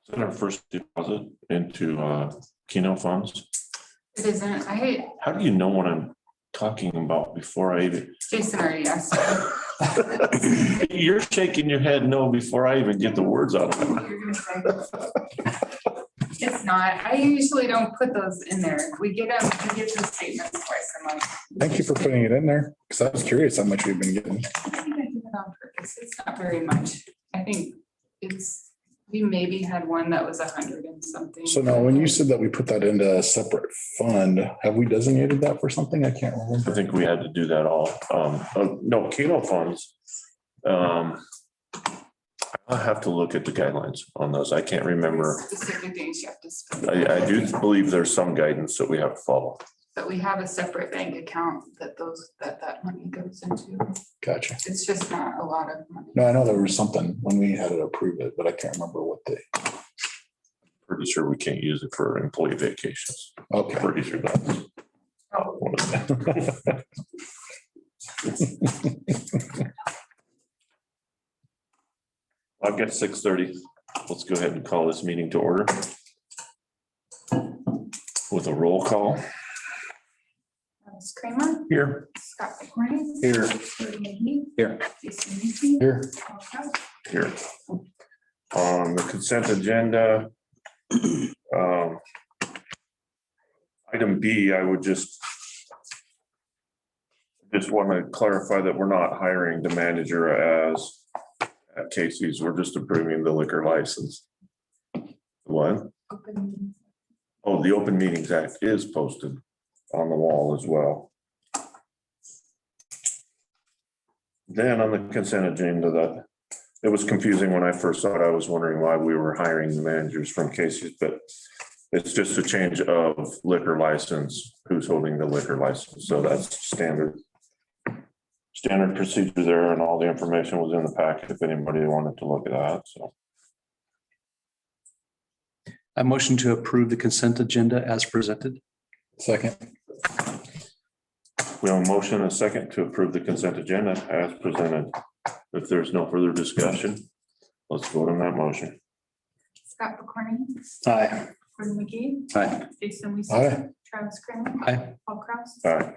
Is that our first deposit into Keno funds? It isn't. How do you know what I'm talking about before I even? Jason already asked. You're shaking your head no before I even get the words out of it. You're gonna say, it's not. I usually don't put those in there. We get the statements twice a month. Thank you for putting it in there, because I was curious how much we've been getting. I think I did it on purpose. It's not very much. I think we maybe had one that was 100 and something. So now, when you said that we put that into a separate fund, have we designated that for something? I can't I remember. think we had to do that all. No, Keno funds. I'll have to look at the guidelines on those. I can't remember. Specific things you have to spend. I do believe there's some guidance that we have to follow. But we have a separate bank account that that money goes into. Gotcha. It's just not a lot of money. No, I know there was something when we had to approve it, but I can't remember what they, Pretty sure we can't use it for employee vacations. okay. Pretty sure that's. one of them. I've got 6:30. Let's go ahead and call this meeting to order. With a roll call. Travis Kramer, Here. Scott McCorney. Here. Jordan McGee, Here. Jason Reese, Here. Paul Kraus. Here. On the consent agenda. Item B, I would just want to clarify that we're not hiring the manager as at Casey's. We're just approving the liquor license. What? Open. Oh, the Open Meetings Act is posted on the wall as well. Then on the consent agenda, that it was confusing when I first saw it. I was wondering why we were hiring the managers from Casey's, but it's just a change of liquor license, who's holding the liquor license. So that's standard procedure there, and all the information was in the packet if anybody wanted to look at that. So I motion to approve the consent agenda as presented. Second. we have a motion and a second to approve the consent agenda as presented. If there's no further discussion, let's vote on that motion. Scott McCorney, Aye. Jordan McGee, Aye. Jason Reese, Aye. Travis Kramer, Aye. Paul Kraus. All right.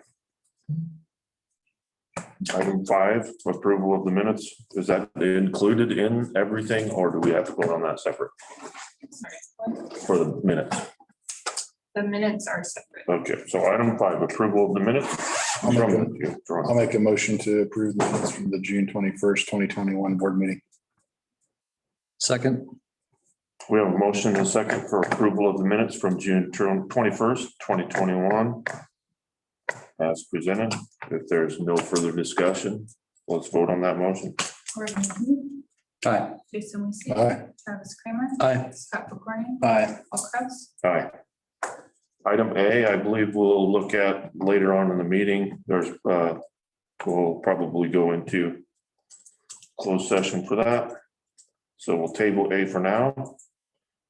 Item 5, approval of the minutes. Is that included in everything, or do we have to vote on that separate Sorry, what? for the minutes? The minutes are separate. Okay, so item 5, approval of the minutes. I'll make a motion to approve the minutes from the June 21st, 2021 board meeting. Second. We have a motion and a second for approval of the minutes from June 21st, 2021. As presented. If there's no further discussion, let's vote on that motion. Jordan McGee, Aye. Jason Reese, Aye. Travis Kramer, Aye. Scott McCorney, Aye. Paul Kraus. Aye. Item A, I believe we'll look at later on in the meeting. We'll probably go into closed session for that. So we'll table A for now.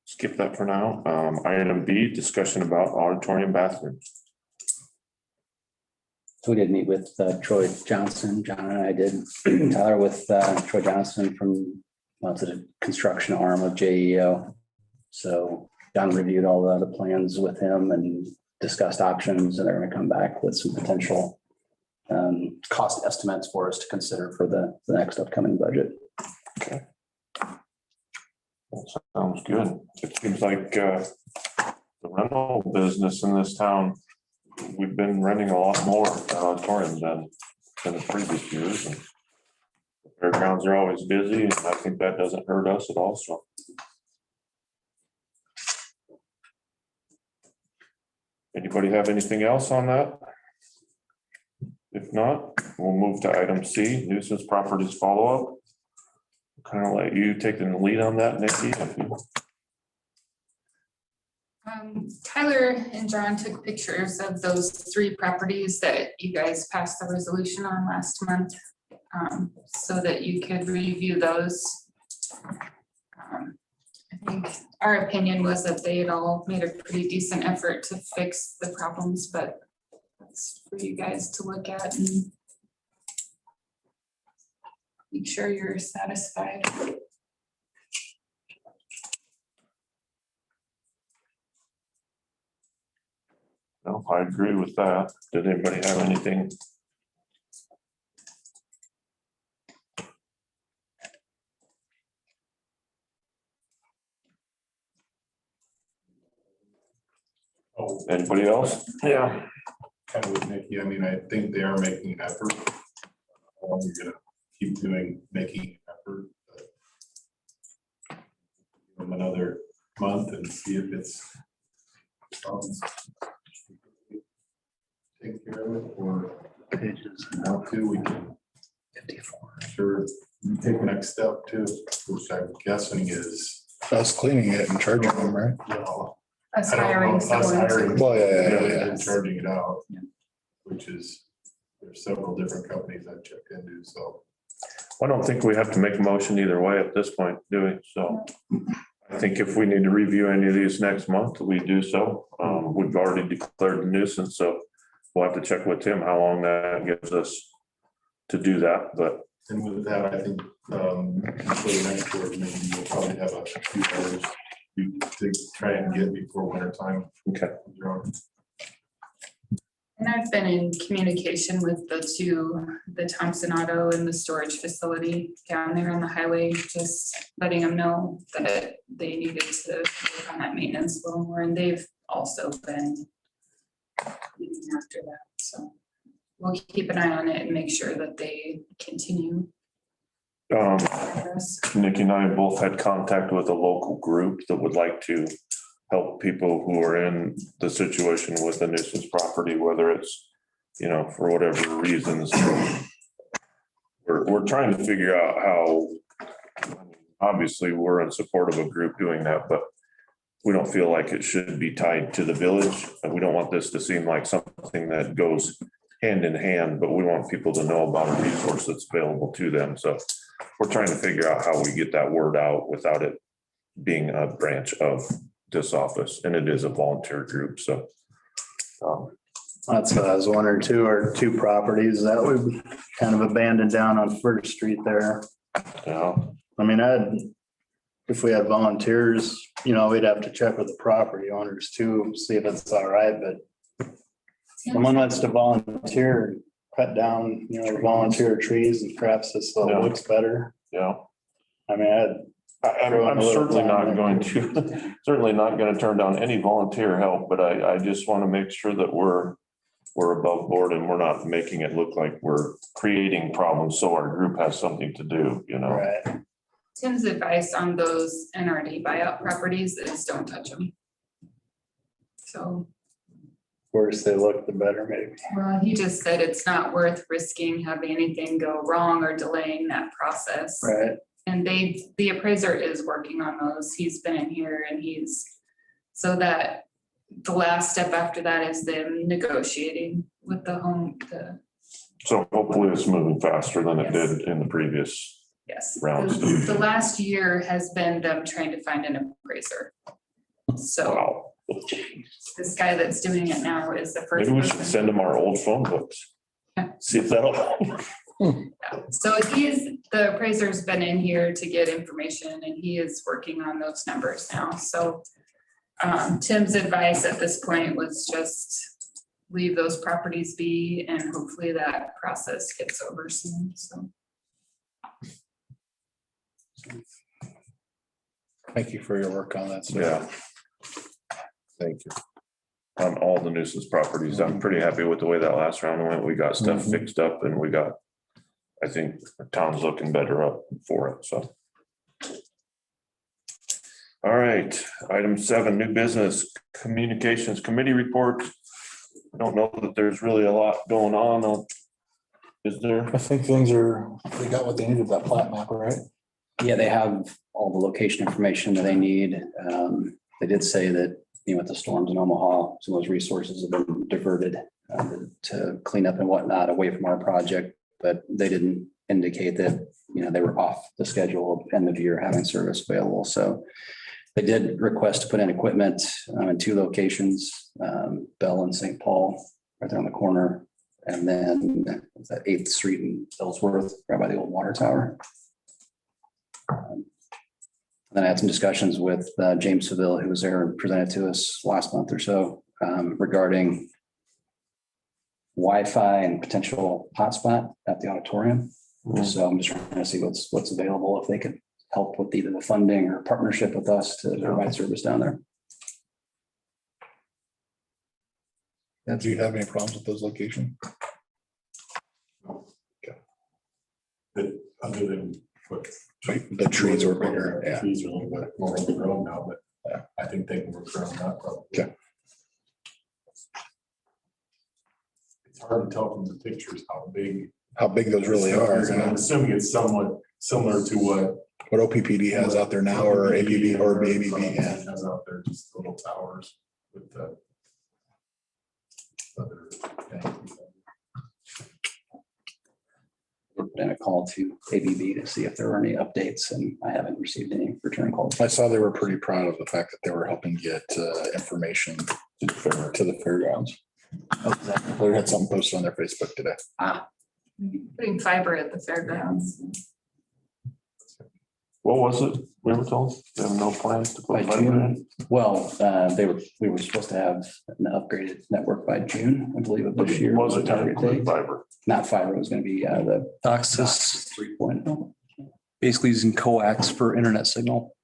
Skip that for now. Item B, discussion about auditorium bathrooms. So we did meet with Troy Johnson. John and I did. Tyler with Troy Johnson from, well, it's a construction arm of JEO. So John reviewed all the plans with him and discussed options, and they're going to come back with some potential cost estimates for us to consider for the next upcoming budget. Okay. That sounds good. It seems like the rental business in this town, we've been renting a lot more auditorium than the previous years. And the fairgrounds are always busy, and I think that doesn't hurt us at all. So. Anybody have anything else on that? If not, we'll move to item C, nuisance properties follow-up. Kind of let you take the lead on that, Nikki. Tyler and John took pictures of those 3 properties that you guys passed the resolution on last month, so that you could review those. I think our opinion was that they had all made a pretty decent effort to fix the problems, but that's for you guys to look at and make sure you're satisfied. No, I agree with that. Did anybody have anything? Oh, Anybody else? Yeah. kind of with Nikki, I mean, I think they are making an effort. We're gonna keep making an effort. But give them another month and see if it's take care of it, or want to, we can 54. sure take the next step too, which I'm guessing is us cleaning it and charging them, right? No. Us I don't know, hiring us someone hiring. to. Well, yeah, yeah. and charging it out, Yeah. which is, there's several different companies I've checked into, so. I don't think we have to make a motion either way at this point, do we? So I think if we need to review any of these next month, we do so. We've already declared the nuisance, so we'll have to check with Tim how long that gives us to do that, but And with that, I think, for the next board meeting, we'll probably have a few hours to try and get before winter time. okay. And I've been in communication with the Thompson Auto and the storage facility down there on the highway, just letting them know that they needed to work on that maintenance a little more, and they've also been looking after that, so we'll keep an eye on it and make sure that they continue progress. Nikki and I both had contact with a local group that would like to help people who are in the situation with the nuisance property, whether it's, you know, for whatever reasons. We're trying to figure out how, obviously, we're in support of a group doing that, but we don't feel like it should be tied to the village. And we don't want this to seem like something that goes hand in hand, but we want people to know about a resource that's available to them. So we're trying to figure out how we get that word out without it being a branch of this office, and it is a volunteer group, so. That's what I was wondering too, or two properties that would kind of abandoned down on First Street there. Yeah, I mean, if we had volunteers, you know, we'd have to check with the property owners too, see if it's all right, but someone wants to volunteer, cut down, you know, volunteer trees and crafts this so Yeah. it looks better. yeah. I mean, I'm certainly not going to, certainly not going to turn down any volunteer help, but I just want to make sure that we're above board and we're not making it look like we're creating problems so our group has something to do, you know? right. Tim's advice on those NRD buyout properties is don't touch them. So, Worse they look, the better maybe. well, he just said it's not worth risking having anything go wrong or delaying that process. Right. And the appraiser is working on those. He's been in here and so that the last step after that is them negotiating with the So hopefully it's moving faster than it Yes. did in the previous. yes. Rounds. The last year has been them trying to find an appraiser. So Wow. this guy that's doing it now is the first Maybe we should person. send them our old phone books. Yeah. See if that'll. So the appraiser's been in here to get information and he is working on those numbers now. So Tim's advice at this point was just leave those properties be and hopefully that process gets over soon, so. Thank you for your work on that. sir. Yeah. Thank you. On all the nuisance properties, I'm pretty happy with the way that last round went. We got stuff Mhm. fixed up and I think the town's looking better up for it, so. All right, item 7, new business communications committee report. I don't know that there's really a lot going on. Is there? I think they got what they needed, that plat map, right? Yeah, they have all the location information that they need. They did say that, you know, with the storms in Omaha, some of those resources have been diverted to clean up and whatnot away from our project, but they didn't indicate that, you know, they were off the schedule of end of year having service available. So they did request to put in equipment in 2 locations, Bell and St. Paul, right there on the corner. And then that 8th Street in Ellsworth, right by the old water tower. Then I had some discussions with James Seville, who was there and presented to us last month or so regarding Wi-Fi and potential hotspot at the auditorium. Mhm. So I'm just trying to see what's available, if they could help with either the funding or partnership with us to provide service down there. And do you have any problems with those locations? But other than what. The trees were bigger, yeah. Trees are a little bit more overgrown now, but I think they can work around that probably. Okay. It's hard to tell from the pictures how big those really are. And I'm assuming it's somewhat similar to what OPPD has out there now, or APB or BABB, yeah. has out there, just little towers with the other things. And a call to ABB to see if there were any updates, and I haven't received any return calls. I saw they were pretty proud of the fact that they were helping get information to the fairgrounds. They had something posted on their Facebook today. Putting fiber at the fairgrounds. What was it? We were told, they have no plans to By put fiber in? June, well, we were supposed to have an upgraded network by June, I believe, of this year. Was it target date? fiber? Not fiber, it was gonna be the DOCSIS, 3.0. basically using coax for internet signal.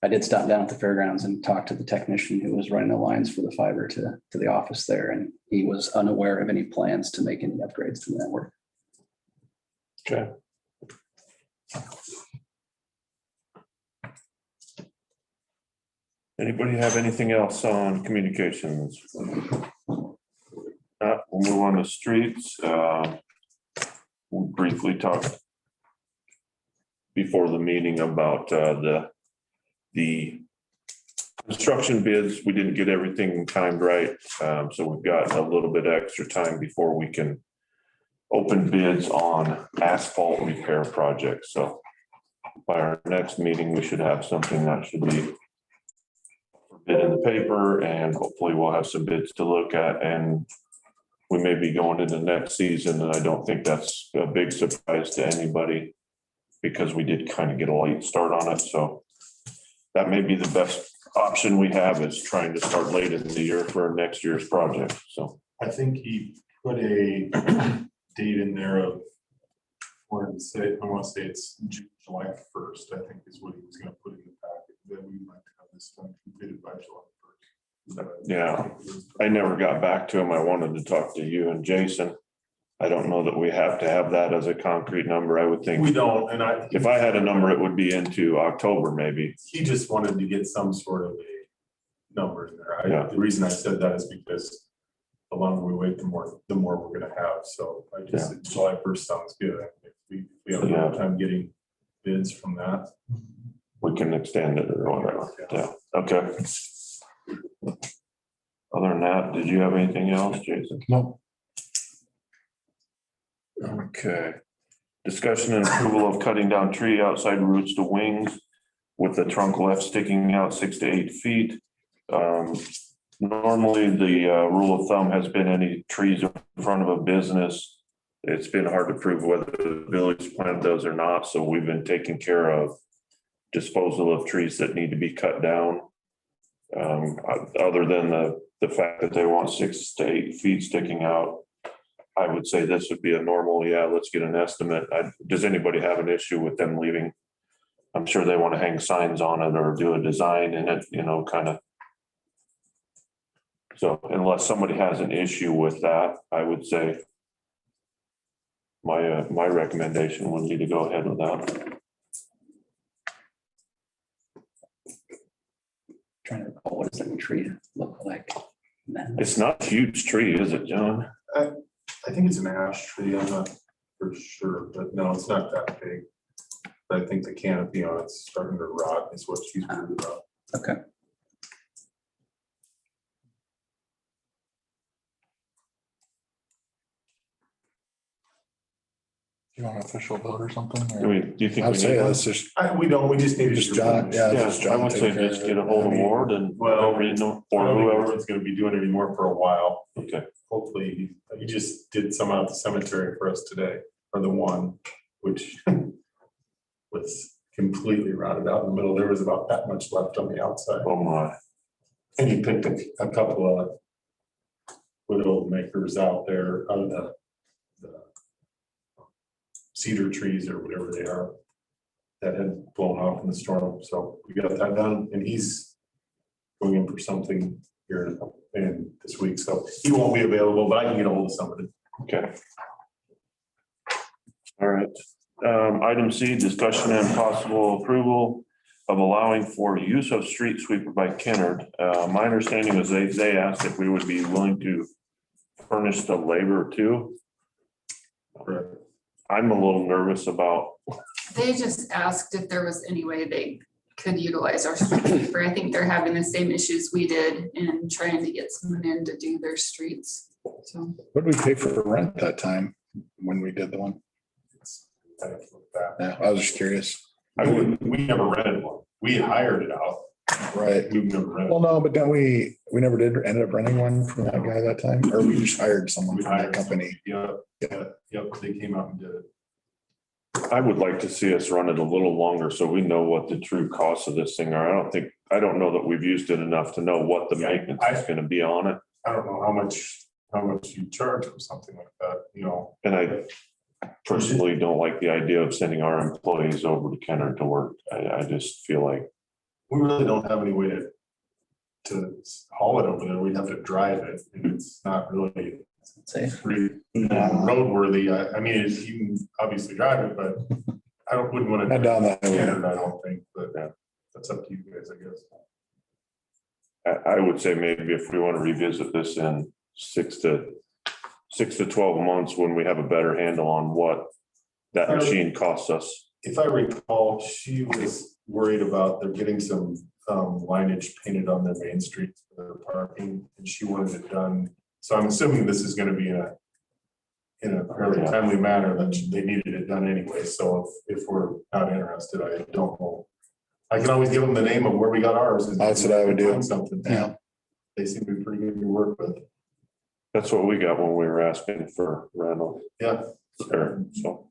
I did stop down at the fairgrounds and talk to the technician who was running the lines for the fiber to the office there, and he was unaware of any plans to make any upgrades to the network. Okay. Anybody have anything else on communications? We'll move on to streets. We briefly talked before the meeting about the construction bids. We didn't get everything timed right. So we've got a little bit extra time before we can open bids on asphalt repair projects. So by our next meeting, we should have something that should be bid in the paper, and hopefully we'll have some bids to look at, and we may be going into next season, and I don't think that's a big surprise to anybody because we did kind of get a late start on it. So that may be the best option we have, is trying to start late in the year for next year's project. So I think he put a date in there of, I want to say it's July 1st, I think is what he was gonna put in the packet, that we'd like to have this done completed by July 1st. yeah, I never got back to him. I wanted to talk to you and Jason. I don't know that we have to have that as a concrete number. I would We think don't, and if I had a number, it would be into October maybe. he just wanted to get some sort of a number in there. Yeah. The reason I said that is because the longer we wait, the more we're gonna have. So I just, said July 1st sounds good. If we have a hard time getting bids from that. We can extend it or whatever. Yeah, okay. Other than that, did you have anything else, Jason? No. Okay. Discussion and approval of cutting down tree outside roots to wings with the trunk left sticking out 6 to 8 feet. Normally, the rule of thumb has been any trees in front of a business. It's been hard to prove whether the village plan does or not, so we've been taking care of disposal of trees that need to be cut down. Other than the fact that they want 6 to 8 feet sticking out, I would say this would be a normal, let's get an estimate. Does anybody have an issue with them leaving? I'm sure they want to hang signs on it or do a design in it, kind of. So unless somebody has an issue with that, I would say my recommendation would be to go ahead with that. Trying to recall, what does that tree look like? It's not a huge tree, is it, John? I think it's an ash tree. I'm not for sure, but no, it's not that big. But I think the canopy on it's starting to rot is what she's worried about. Okay. You want an official vote or something? Do you think I we would say need one? let's just, We don't, we just need to. Just John, yeah. Yeah, just I John would take say care just of get it. a hold of I mean, Ward and Well, or I don't think whoever. Ward's gonna be doing any more for a while. Okay, Hopefully, he just did some out at the cemetery for us today, or the one, which was completely rotted out in the middle. There was about that much left on the outside. oh my, And he picked a couple of little makers out there, out of the cedar trees or whatever they are that had blown off in the storm. So we got that done, and he's going in for something here in this week. So he won't be available, but I can get a hold of somebody. Okay. All right. Item C, discussion and possible approval of allowing for use of street sweeper by Kennard. My understanding was they asked if we would be willing to furnish the labor too. I'm a little nervous about, They just asked if there was any way they could utilize our street sweeper. I think they're having the same issues we did in trying to get someone in to do their streets. So What did we pay for rent that time when we did the one? I have to look back. Yeah, I was just curious. We never rented one. We hired it out. Right. We've never rented. Well, no, but then we never did end up renting one from that guy that time, or we just hired someone We from that hired company. somebody. Yep, they came out and did it. I would like to see us run it a little longer so we know what the true costs of this thing are. I don't know that we've used it enough to know what the Yeah, maintenance is gonna be on it. I don't know how much you charge or something like that, you know. And I personally don't like the idea of sending our employees over to Kennard to work. I just feel like, We really don't have any way to haul it over there. We'd have to drive it, and it's not really say, pretty roadworthy. I mean, you can obviously drive it, but wouldn't want to. Not down that highway. I don't think, but that's up to you guys, I guess. I would say maybe if we want to revisit this in 6 to 12 months, when we have a better handle on what that machine costs us. If I recall, she was worried about they're getting some lineage painted on their main street for their parking, and she wanted it done. So I'm assuming this is gonna be in a fairly timely manner, that they needed it done anyway. So if we're not interested, I don't know. I can always give them the name of where we got ours. and That's what I would do. find Something, Yeah. They seem to be pretty good to work with. That's what we got when we were asking for rental. Yeah. There, so.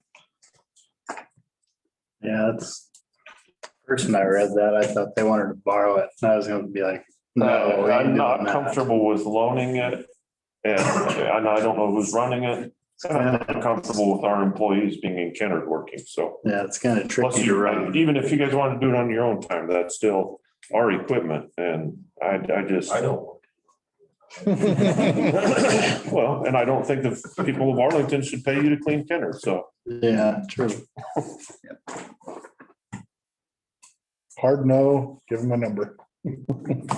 Yeah, that's. First when I read that, I thought they wanted to borrow it. And I was gonna be like, no. we ain't I'm not doing that. comfortable with loaning it. And I don't know who's running it. And I'm not comfortable with our employees being in Kennard working, so. Yeah, it's kind of Plus, tricky to run. even if you guys want to do it on your own time, that's still our equipment, and I just. I don't. Well, and I don't think the people of Arlington should pay you to clean Kennard, so. Yeah, true. Hard no, give them a number.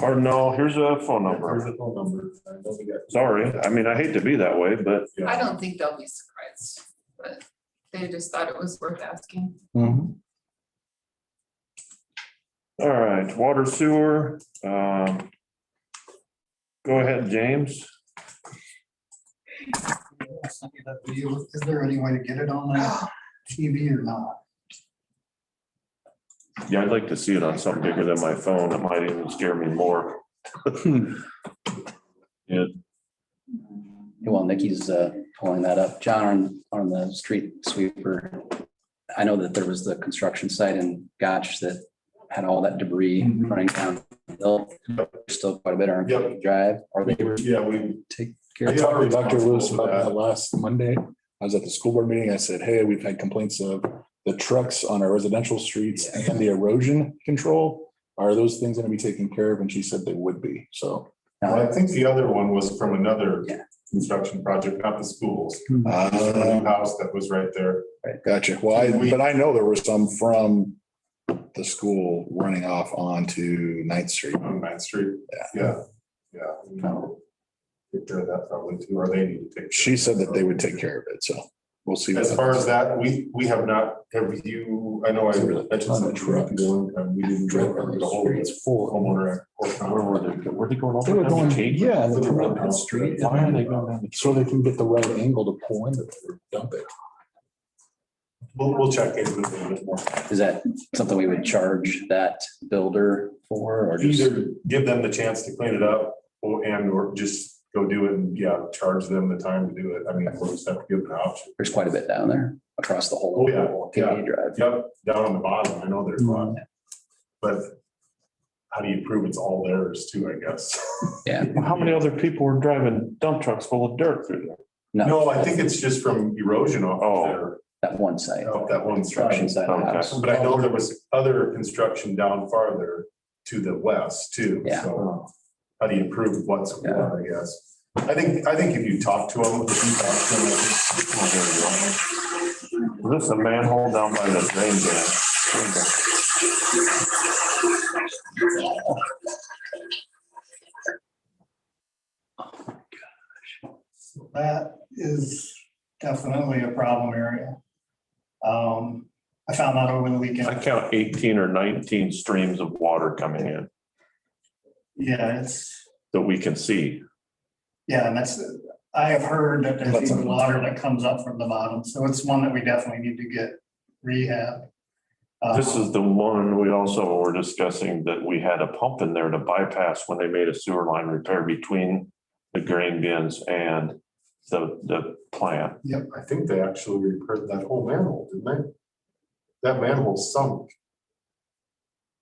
Or no, here's a phone Where's number. the phone number? I know we got- Sorry, I mean, I hate to be that way, but Yeah. I don't think they'll be surprised, but they just thought it was worth asking. all right, water sewer. Go ahead, James. Is there any way to get it on the TV or not? Yeah, I'd like to see it on something bigger than my phone. It might even scare me more. Yeah, well, Nikki's pulling that up. John, on the street sweeper, I know that there was the construction site in Gotch that had all that debris running down the hill. There's still quite a bit on Yep. Drive. Are they Yeah, we. take care I of? talked to Dr. Lewis about that last Monday. I was at the school board meeting. I said, hey, we've had complaints of the trucks on our residential streets and the erosion control. Are those things gonna be taken care of? And she said they would be, so. Well, I think the other one was from another Yeah. construction project, not the schools. From a new house that was right there. Gotcha. Well, but I know there were some from the school running off onto 9th Street. On Ninth Street. Yeah. Take care of that probably too, or they need to take. She said that they would take care of it, so we'll see. what As far as happens. that, we have not, have you, I know I mentioned something to you, and we didn't get a hold of it. It's full. Homeowner. where were they going They were over? going, Cape? yeah, and they were on the street. Why are they going down the? So they can get the right angle to pull into it or dump it. We'll check into it a little bit more. Is that something we would charge that builder for, or just? Either give them the chance to clean it up or just go do it and charge them the time to do it. I mean, we'll just have to give them an option. There's quite a bit down there across the whole. Oh, yeah, KD Drive. Yep, down on the bottom, I know there's one. But how do you prove it's all theirs too, I guess? Yeah. How many other people were driving dump trucks full of dirt through there? No, I think it's just from erosion off there, That one site. off that one Construction side. side of the Okay. house. But I know there was other construction down farther to the west too. Yeah. So how do you prove what's what, Yeah. I guess? I think if you talk to them, if you talk to them, Oh, there you go. Is this a manhole down by the drain That is definitely a problem area. I found out over the I weekend. count 18 or 19 streams of water coming in Yeah, it's, that we can see. yeah, and that's, I have heard that there's That's even a- water that comes up from the bottom, so it's one that we definitely need to get rehab. This is the one we also were discussing that we had a pump in there to bypass when they made a sewer line repair between the grain bins and the plant. I think they actually repaired that whole manhole, didn't they? That manhole sunk.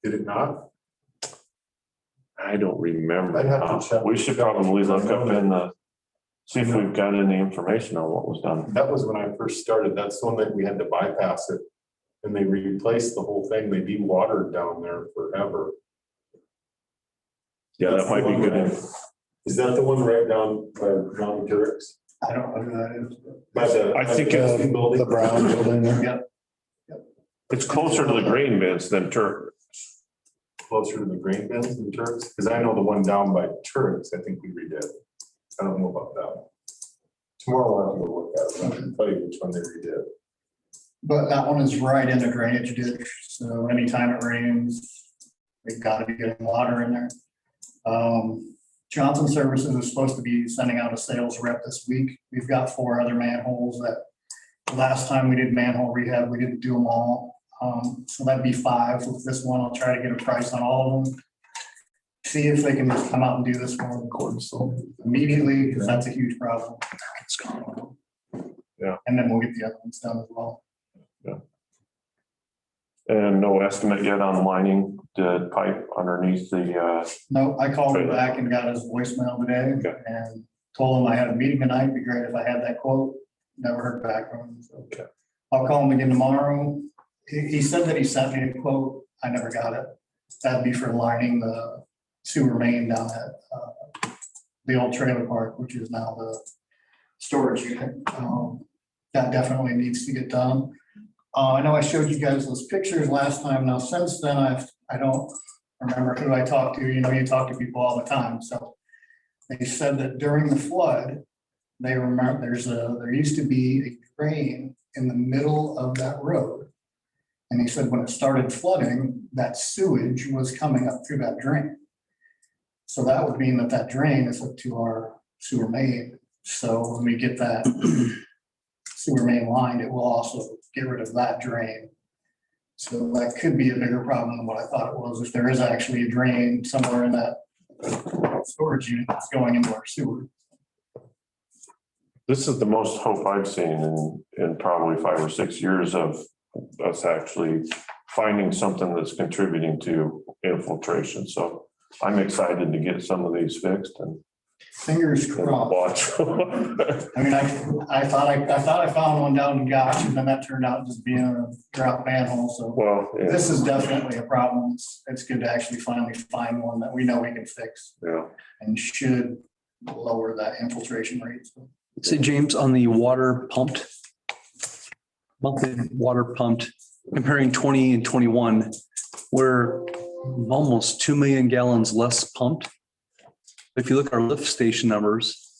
Did it not? I don't remember. I'd have to check. We should probably look up in the, see if we've got any information on what was done. That was when I first started. That's the one that we had to bypass it. And they replaced the whole thing. They de-watered down there forever. Yeah, that might be good. Is that the one right down by Mountain Turks? I don't know who that is. By the. I think by the it's building? The brown building there. Yep. It's closer to the grain bins than Turk. Closer to the grain bins than Turks? Because I know the one down by Turks, I think we redid. I don't know about that one. Tomorrow I'll have to go look at it. I can tell you which one they redid. But that one is right in the drainage ditch, so anytime it rains, they've got to be getting water in there. Johnson Services is supposed to be sending out a sales rep this week. We've got 4 other manholes that last time we did manhole rehab, we didn't do them all. So that'd be 5. With this one, I'll try to get a price on all of them. See if they can just come out and do this one immediately, because that's a huge problem. It's gone. Yeah. And then we'll get the other ones done as well. And no estimate yet on lining the pipe underneath the, No, I called him back and got his voicemail today Okay. and told him I had a meeting tonight. It'd be great if I had that quote. Never heard back from him. So Okay. I'll call him again tomorrow. He said that he sent me a quote. I never got it. That'd be for lining the sewer main down at the old trailer park, which is now the storage unit. That definitely needs to get done. I know I showed you guys those pictures last time. Now, since then, I don't remember who I talked to. You know, you talk to people all the time. So they said that during the flood, they remember there used to be a drain in the middle of that road. And he said when it started flooding, that sewage was coming up through that drain. So that would mean that that drain is up to our sewer main. So when we get that sewer main lined, it will also get rid of that drain. So that could be a bigger problem than what I thought it was. If there is actually a drain somewhere in that storage unit that's going into our sewer. this is the most hope I've seen in probably 5 or 6 years of us actually finding something that's contributing to infiltration. So I'm excited to get some of these fixed and Fingers crossed. watch. I mean, I thought I found one down in Gotch, and then that turned out just being a drop manhole. So Well, yeah, this is definitely a problem. It's good to actually finally find one that we know we can fix yeah. and should lower that infiltration rate. So Say, James, on the water pumped, monthly water pumped, comparing 20 and 21, we're almost 2 million gallons less pumped. If you look at our lift station numbers,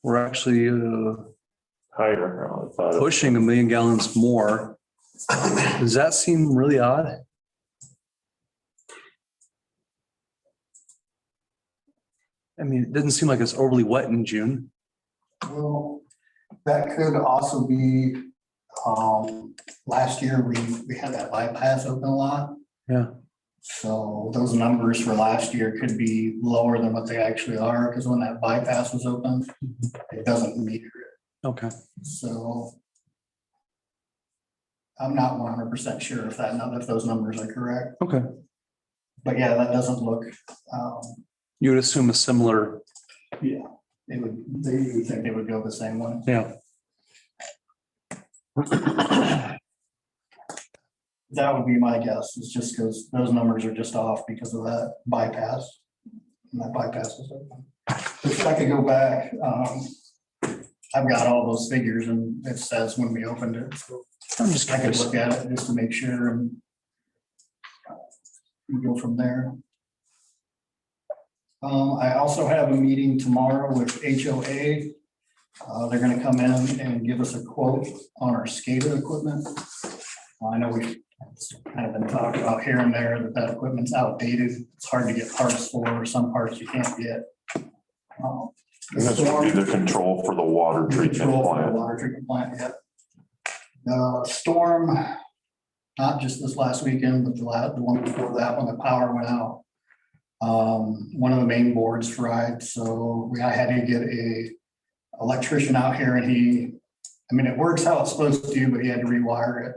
we're actually Higher. I thought it- pushing 1 million gallons more. Does that seem really odd? I mean, it doesn't seem like it's overly wet in June. well, that could also be, last year we had that bypass open a lot. Yeah. So those numbers for last year could be lower than what they actually are, because when that bypass was open, it doesn't meter it. Okay. So I'm not 100% sure if those numbers are correct. Okay. But yeah, that doesn't look, You would assume a similar, yeah, they would think they would go the same way. yeah. That would be my guess, is just because those numbers are just off because of that bypass. And that bypass is open. If I could go back, I've got all those figures and it says when we opened it, so I'm just I could curious. look at it just to make sure and go from there. I also have a meeting tomorrow with HOA. They're gonna come in and give us a quote on our SCADA equipment. I know we've kind of been talking about here and there that equipment's outdated. It's hard to get parts for, some parts you can't get. And this would be the control for the water treatment Control for the plant. water treatment plant, yeah. The storm, not just this last weekend, but the one before that, when the power went out. One of the main boards fried, so I had to get a electrician out here and it works how it's supposed to, but he had to rewire it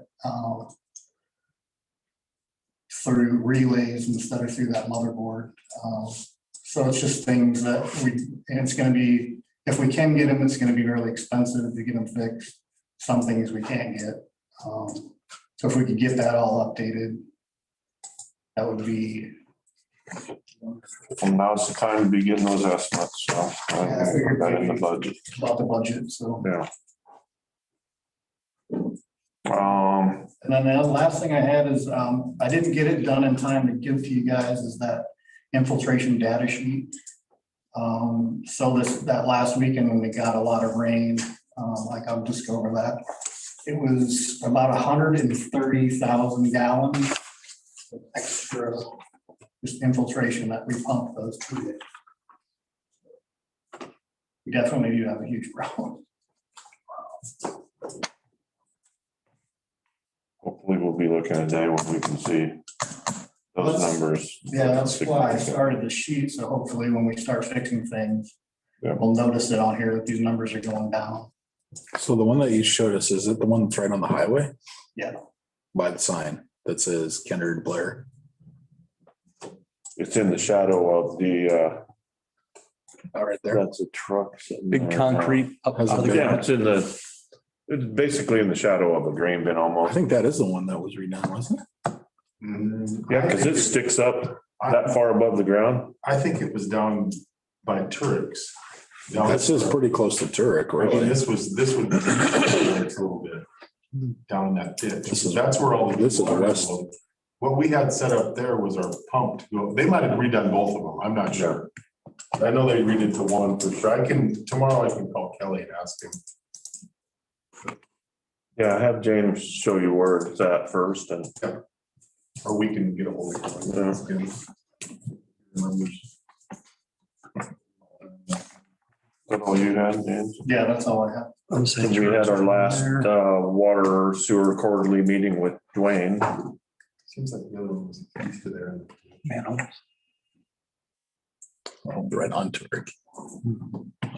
through relays instead of through that motherboard. So it's just things that and it's gonna be, if we can get them, it's gonna be really expensive to get them fixed. Some things we can't get. So if we could get that all updated, that would be. Well, now's the time to begin those estimates, so I figured that in the budget. About the budget, so. Yeah. And then the last thing I had is, I didn't get it done in time to give to you guys, is that infiltration data sheet. So that last weekend when we got a lot of rain, like I'll just go over that. It was about 130,000 gallons of extra just infiltration that we pumped those 2 days. We definitely do have a huge problem. Hopefully we'll be looking at a day when we can see those numbers. Yeah, that's why I started the sheet, so hopefully when we start fixing things, Yeah. we'll notice it on here that these numbers are going down. So the one that you showed us, is it the one that's right on the highway? Yeah. By the sign that says Kendra Blair? It's in the shadow of the, Right there. that's a truck. sitting Big there. concrete up Has out a of the big- Yeah, ground. it's in it's basically in the shadow of a grain bin I almost. think that is the one that was redone, wasn't it? Yeah, because it sticks up that far above the ground. I think it was down by Turks. Down- This is pretty close to Turek, I mean, really. this would be a little bit down in that ditch. This is- That's where all the. this is west. What we had set up there was our pump to go, they might have redone both of them, I'm not sure. I know they redid to one for sure. Tomorrow I can call Kelly and ask him. Yeah, have James show you where it's at first and. Or we can get a hold of him. That's all you had, James? Yeah, that's all I have. I'm saying We had our last water sewer quarterly meeting with Dwayne. Seems like the other one was east of there. Man, Right on Turek.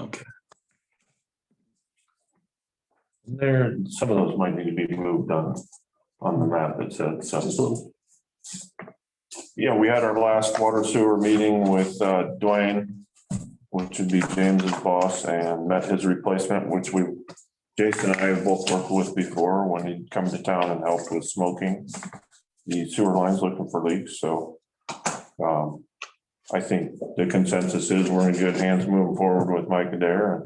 Okay. There, some of those might need to be moved on the map that said just a so. little. Yeah, we had our last water sewer meeting with Dwayne, which would be James's boss, and met his replacement, which Jason and I have both worked with before when he'd come to town and help with smoking the sewer lines looking for leaks, so I think the consensus is we're in good hands moving forward with Mike Adair.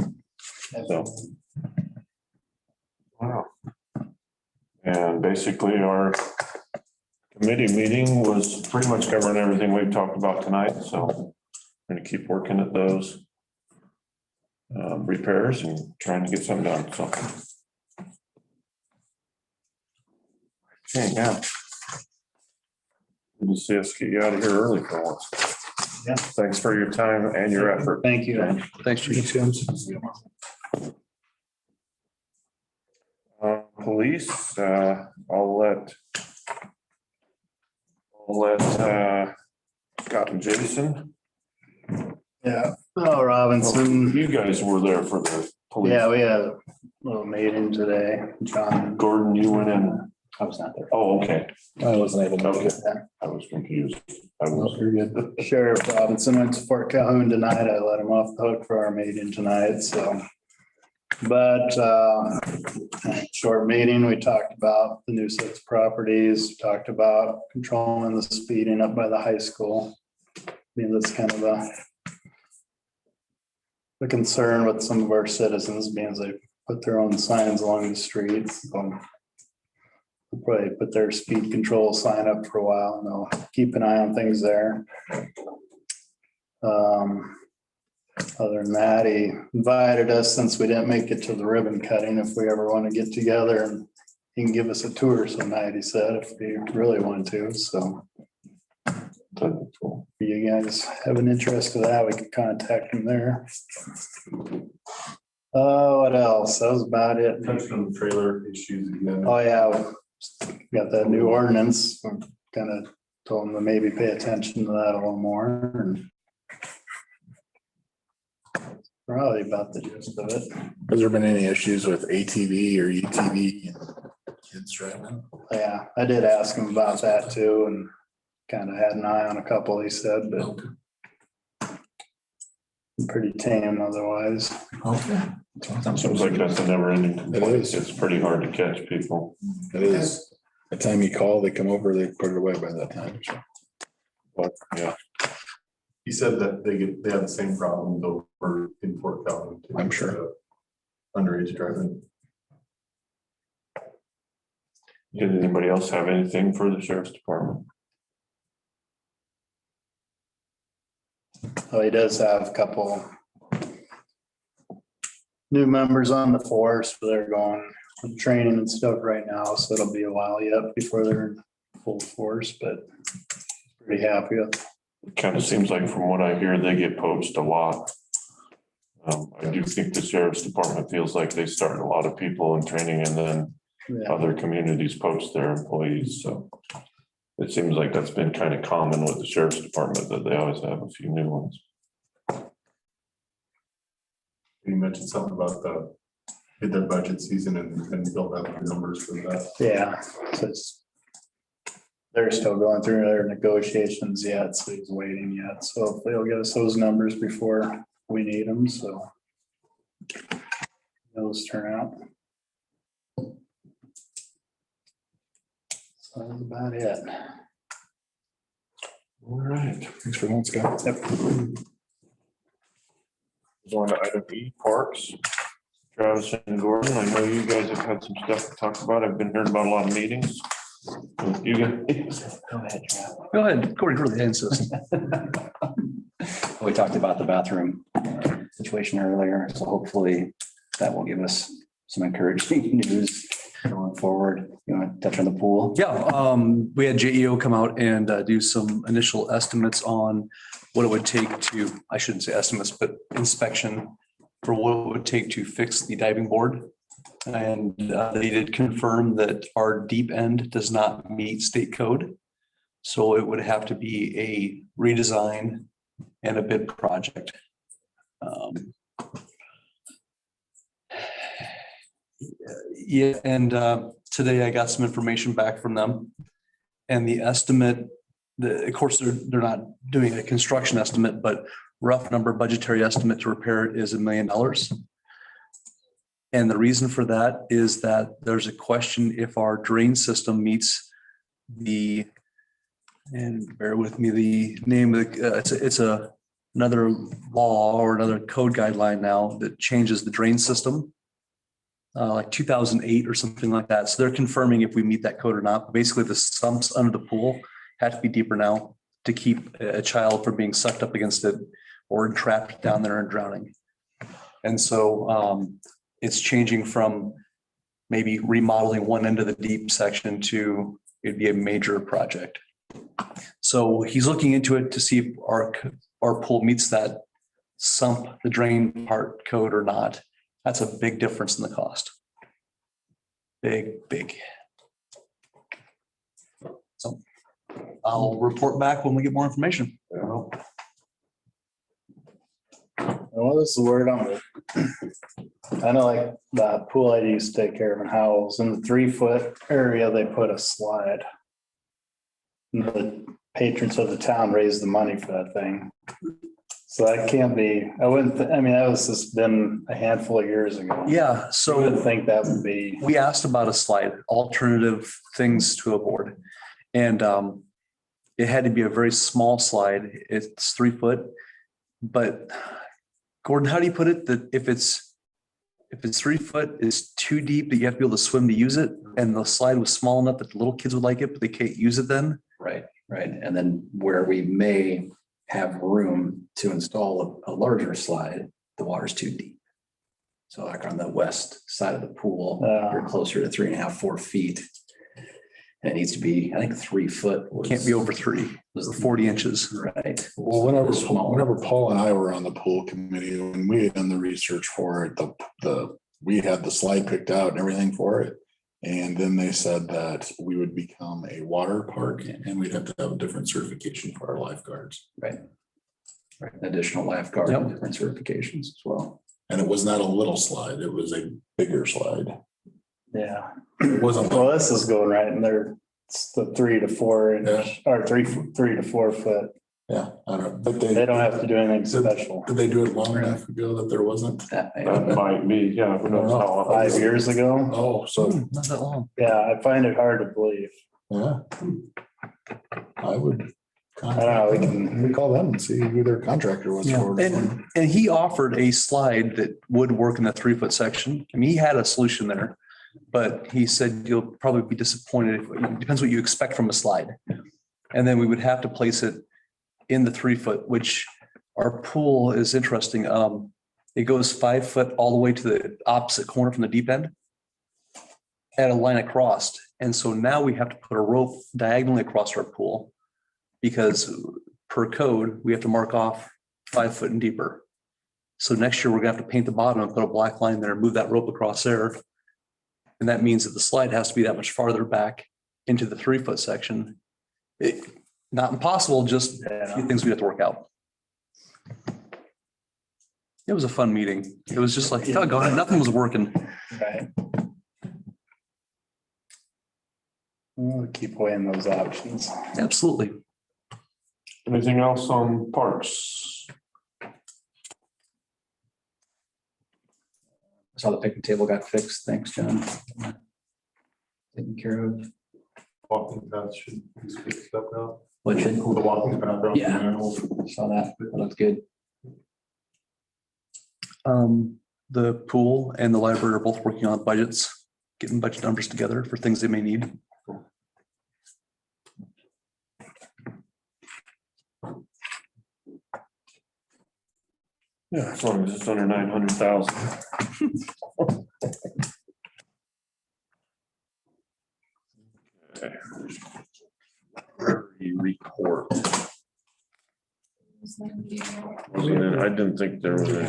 So. Wow. And basically our committee meeting was pretty much covering everything we've talked about tonight, so we're gonna keep working at those repairs and trying to get something done, so. Okay, yeah. Good to see us get you out of here early for once. Yeah. Thanks for your time and your effort. Thank you. Thanks, Chief. Police, I'll let Scott and Jason. Yeah, oh, Robinson, You guys were there for the police. yeah, we had a little meeting today, John. Gordon, you went in I was not there. Oh, okay. I wasn't able to. make it. I was confused. I Oh, was, you're good. Sheriff Robinson went to Fort Calhoun tonight. I let him off the hook for our meeting tonight, so. But short meeting, we talked about the new 6 properties, talked about controlling the speeding up by the high school. I mean, that's kind of the concern with some of our citizens, being they put their own signs along the streets. They'll probably put their speed control sign up for a while, and they'll keep an eye on things there. Other than that, he invited us, since we didn't make it to the ribbon cutting, if we ever want to get together, and he can give us a tour some night, he said, if we really want to, so. If you guys have an interest in that, we can contact him there. What else? That was about it. Touched on the trailer issues again. Oh, yeah, got that new ordinance. Kind of told them to maybe pay attention to that a little more, and probably about the gist of it. Has there been any issues with ATV or UTV and kids driving? Yeah, I did ask him about that too, and kind of had an eye on a couple, he said, but pretty tame otherwise. Okay. seems like that's a never ending complaint. It is. It's pretty hard to catch people. It is. The time you call, they come over, they put it away by that time. So. But yeah, He said that they have the same problems over in Fort Calhoun. too, I'm sure. Underage driving. did anybody else have anything for the sheriff's department? Oh, he does have a couple new members on the force, but they're going with training and stuff right now, so it'll be a while yet before they're in full force, but pretty happy with. It kind of seems like from what I hear, they get poached a lot. I do think the sheriff's department feels like they start a lot of people in training, and then Yeah, other communities poach their employees, so. It seems like that's been kind of common with the sheriff's department, that they always have a few new ones. You mentioned something about hit their budget season and build out the numbers for that. yeah, so they're still going through their negotiations yet, so he's waiting yet, so hopefully he'll get us those numbers before we need them, so. Those turn out. So that's about it. All right. Thanks for that, Scott. Yep. On to item E, parks. Travis and Gordon, I know you guys have had some stuff to talk about. I've been hearing about a lot of meetings. You guys, Go ahead, Trav. Go ahead, Corey, for the insist. We talked about the bathroom situation earlier, so hopefully that will give us some encouraging news going forward. You want to touch on the pool? Yeah, we had JEO come out and do some initial estimates on what it would take to, I shouldn't say estimates, but inspection for what it would take to fix the diving board. And they did confirm that our deep end does not meet state code. So it would have to be a redesign and a bid project. Yeah, and today I got some information back from them. And the estimate, of course, they're not doing a construction estimate, but rough number budgetary estimate to repair it is $1 million. And the reason for that is that there's a question if our drain system meets the, and bear with me, the name of the, it's another law or another code guideline now that changes the drain system. Like 2008 or something like that. So they're confirming if we meet that code or not. Basically, the sumps under the pool have to be deeper now to keep a child from being sucked up against it or entrapped down there and drowning. And so it's changing from maybe remodeling one end of the deep section to it'd be a major project. So he's looking into it to see if our pool meets that sump, the drain part code or not. That's a big difference in the cost. Big. So I'll report back when we get more information. What is the word on it? I know like the pool I used to take care of in Howells, in the 3 foot area, they put a slide. And the patrons of the town raised the money for that thing. So that can't be, I wouldn't, I mean, that was just been a handful of years ago. Yeah, So I wouldn't so think that would be, we asked about a slide, alternative things to a board. And it had to be a very small slide. It's 3 foot. But Gordon, how do you put it? That if it's 3 foot, it's too deep that you have to be able to swim to use it. And the slide was small enough that the little kids would like it, but they can't use it then. Right, right. And then where we may have room to install a larger slide, the water's too deep. So like on the west side of the pool, you're closer to 3.5, 4 feet. And it needs to be, I think 3 foot. Can't be over 3 or 40 inches. Right. Well, whenever Paul and I were on the pool committee, when we had done the research for it, we had the slide picked out and everything for it. And then they said that we would become a water park and we'd have to have a different certification for our lifeguards. Right. Right. Additional lifeguard Yep. and different certifications as well. And it was not a little slide, it was a bigger slide. yeah. It wasn't Well, like, this is going right in there. It's the 3 to 4 inch, or 3 to 4 foot. yeah, I don't, but They don't have to do anything special. did they do it long enough ago that there wasn't? That may- That might be, yeah, who knows how. 5 years ago. Oh, so, Not that long. Yeah, I find it hard to believe. yeah. I would. I don't know, we can, We call them and see who their contractor was Yeah, for. and he offered a slide that would work in the 3 foot section. I mean, he had a solution there, but he said you'll probably be disappointed. It depends what you expect from a slide. And then we would have to place it in the 3 foot, which our pool is interesting. It goes 5 foot all the way to the opposite corner from the deep end at a line across. And so now we have to put a rope diagonally across our pool because per code, we have to mark off 5 foot and deeper. So next year, we're gonna have to paint the bottom and put a black line there and move that rope across there. And that means that the slide has to be that much farther back into the 3 foot section. Not impossible, just a few things we have to work out. It was a fun meeting. It was just like, doggone it, nothing was working. right. We'll keep weighing those options. Absolutely. Anything else on parks? Saw the picnic table got fixed. Thanks, John. Taken care of. Walking path should be fixed up now. What should, The walking path. around the Yeah. manhole. saw that. That looked good. The pool and the library are both working on budgets, getting budget numbers together for things they may need. Yeah, as long as it's under 900,000. Okay. Report. I didn't think there was a,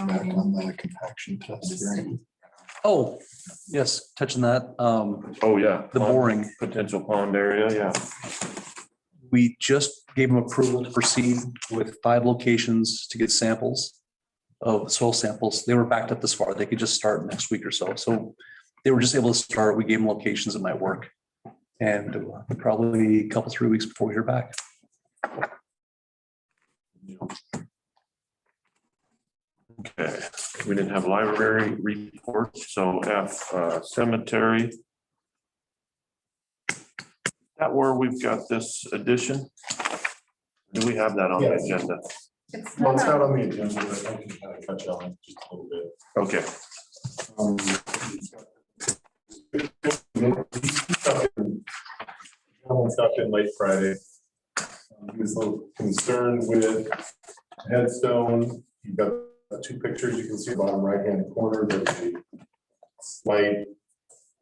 Back on the compaction test, right? Oh, yes, touching that, oh, yeah. the boring. Potential pond area, yeah. We just gave them approval to proceed with 5 locations to get samples of soil samples. They were backed up this far. They could just start next week or so. So they were just able to start. We gave them locations that might work. And probably a couple, 3 weeks before we hear back. Okay, we didn't have library report, so F, cemetery. That where we've got this addition? Do we have that on the Yes. agenda? It's Well, it's not, not on the agenda, but I can kind of touch on it just a little bit. Okay, Alan stopped in late Friday. He was a little concerned with headstone. You've got the 2 pictures you can see bottom right-hand corner. There's a slight,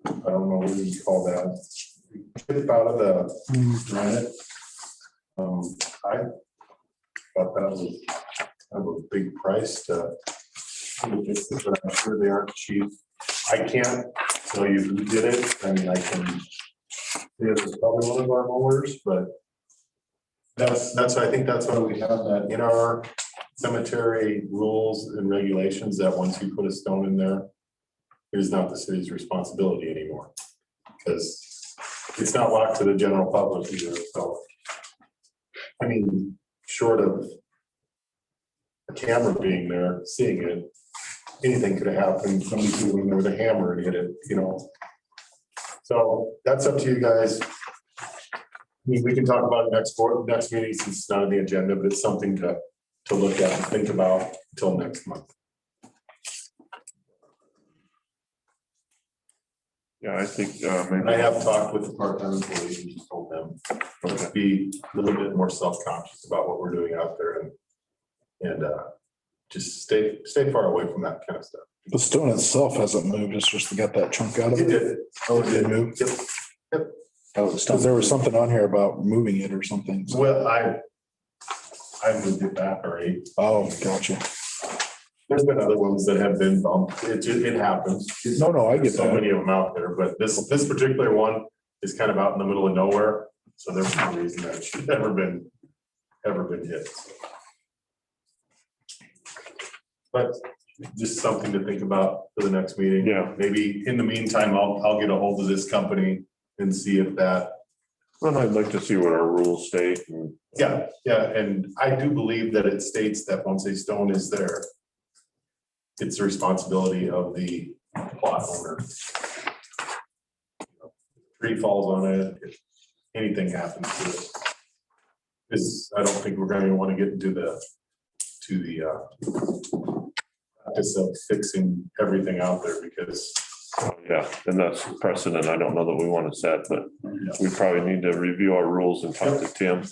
I don't know what you call that. Chip out of the granite. I thought that was kind of a big price to fix it, but I'm sure they aren't cheap. I can't tell you who did it. I mean, I can. This is probably one of our mowers, but I think that's why we have that in our cemetery rules and regulations that once you put a stone in there, it is not the city's responsibility anymore. Because it's not locked to the general public either, so. I mean, short of a camera being there, seeing it, anything could have happened. Somebody could have been there with a hammer and hit it, you know. So that's up to you guys. I mean, we can talk about it next meeting since it's not on the agenda, but it's something to look at and think about until next month. Yeah, I think, And I have talked with the part-time employees and just told them, let's be a little bit more self-conscious about what we're doing out there and just stay far away from that kind of stuff. The stone itself hasn't moved. It's just got that chunk out of It it. did. Oh, it did move. Yep. Oh, the stone. Because there was something on here about moving it or something. Well, I moved it back already. Oh, gotcha. There's been other ones that have been bumped. It happens. No, I get There's so that. many of them out there, but this particular one is kind of out in the middle of nowhere. So there's no reason that it should ever been hit. But just something to think about for the next meeting. Yeah. Maybe in the meantime, I'll get a hold of this company and see if that. well, I'd like to see what our rules state and Yeah, and I do believe that it states that once a stone is there, it's the responsibility of the plot owner. Tree falls on it, if anything happens to it. Because I don't think we're gonna want to get into the practice of fixing everything out there because. yeah, and that's precedent. I don't know that we want to set, but we probably need to review our rules and talk to Tim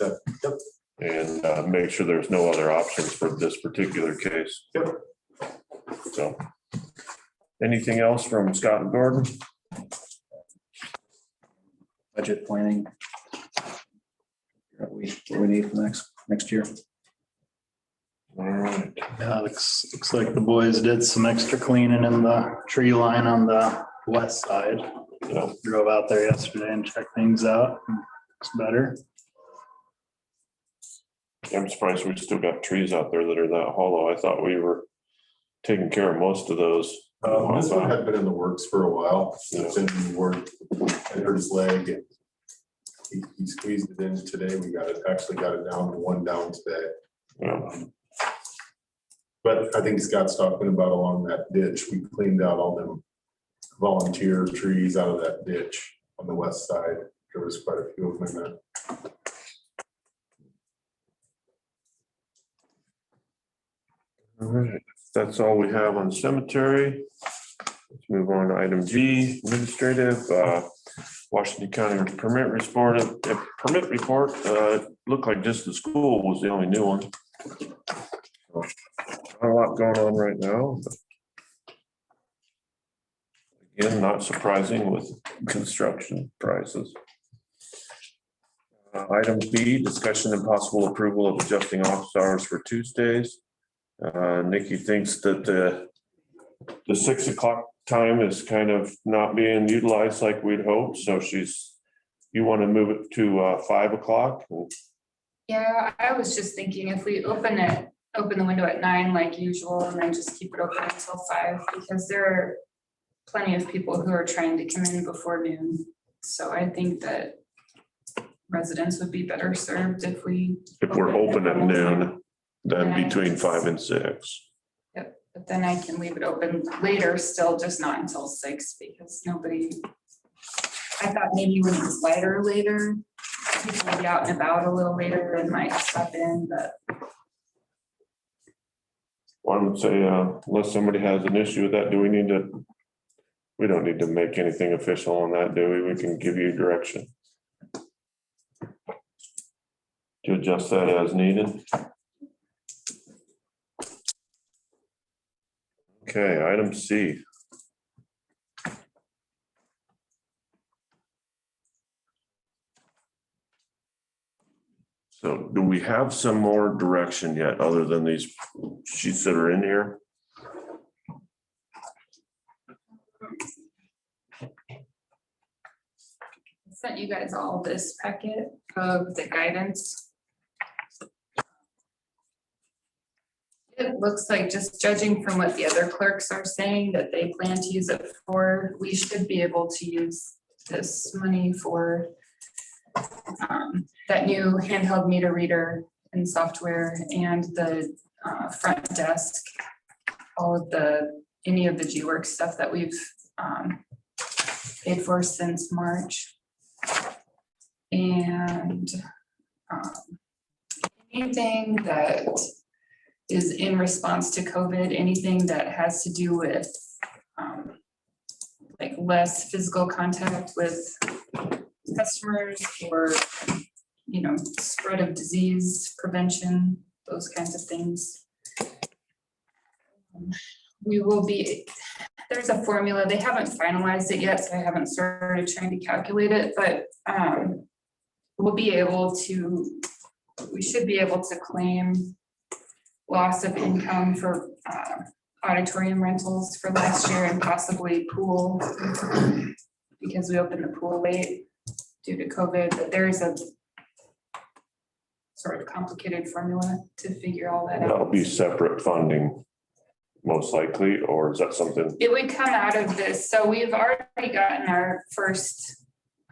Yep. and make sure there's no other options for this particular case. Yep. So, anything else from Scott and Gordon? Budget planning. What we need for next year. All right, Yeah, looks like the boys did some extra cleaning in the tree line on the west side. yeah, Drove out there yesterday and checked things out. Looks better. I'm surprised we still got trees out there that are that hollow. I thought we were taking care of most of those. This one had been in the works for a while. It's been in the work. I hurt his leg. And he squeezed it in today. We actually got it down to one down today. Yeah. But I think Scott's talking about along that ditch. We cleaned out all them volunteer trees out of that ditch on the west side. There was quite a few of them in there. All right, that's all we have on cemetery. Let's move on to item G, administrative, Washington County permit report, looked like just the school was the only new one. Not a lot going on right now. But again, not surprising with construction prices. Item B, discussion and possible approval of adjusting office hours for Tuesdays. Nikki thinks that the 6 o'clock time is kind of not being utilized like we'd hoped, so you want to move it to 5 o'clock? Yeah, I was just thinking if we open the window at 9 like usual and then just keep it open until 5, because there are plenty of people who are trying to come in before noon. So I think that residents would be better served if we're open at noon, then between 5 and 6. Yep, but then I can leave it open later, still just not until 6 because I thought maybe when it's lighter later, people will be out and about a little later and might stop in, but. I would say, unless somebody has an issue with that, we don't need to make anything official on that, do we? We can give you direction to adjust that as needed. Okay, item C. So do we have some more direction yet, other than these sheets that are in here? I sent you guys all this packet of the guidance. looks like, just judging from what the other clerks are saying that they plan to use it for, we should be able to use this money for that new handheld meter reader and software and the front desk, all of any of the G-Works stuff that we've paid for since March. And anything that is in response to COVID, anything that has to do with like less physical contact with customers or, you know, spread of disease prevention, those kinds of things. We will be, there's a formula, they haven't finalized it yet, so I haven't started trying to calculate it, but we'll be able to, we should be able to claim loss of income for auditorium rentals for last year and possibly pool, because we opened the pool late due to COVID, but there is a sort of complicated formula to figure all that out. That'll be separate funding, most likely, or is that something? It would come out of this, so we've already gotten our first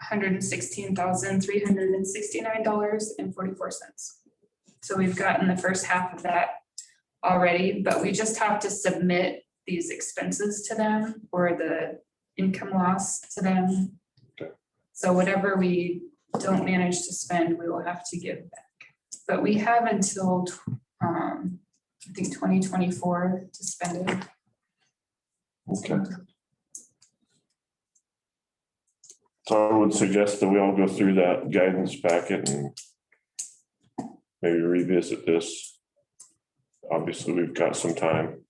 $116,369.44. So we've gotten the first half of that already, but we just have to submit these expenses to them or the income loss to them. Okay. So whatever we don't manage to spend, we will have to give back. But we have until, I think 2024 to spend it. Okay. So I would suggest that we all go through that guidance packet and maybe revisit this. Obviously, we've got some time.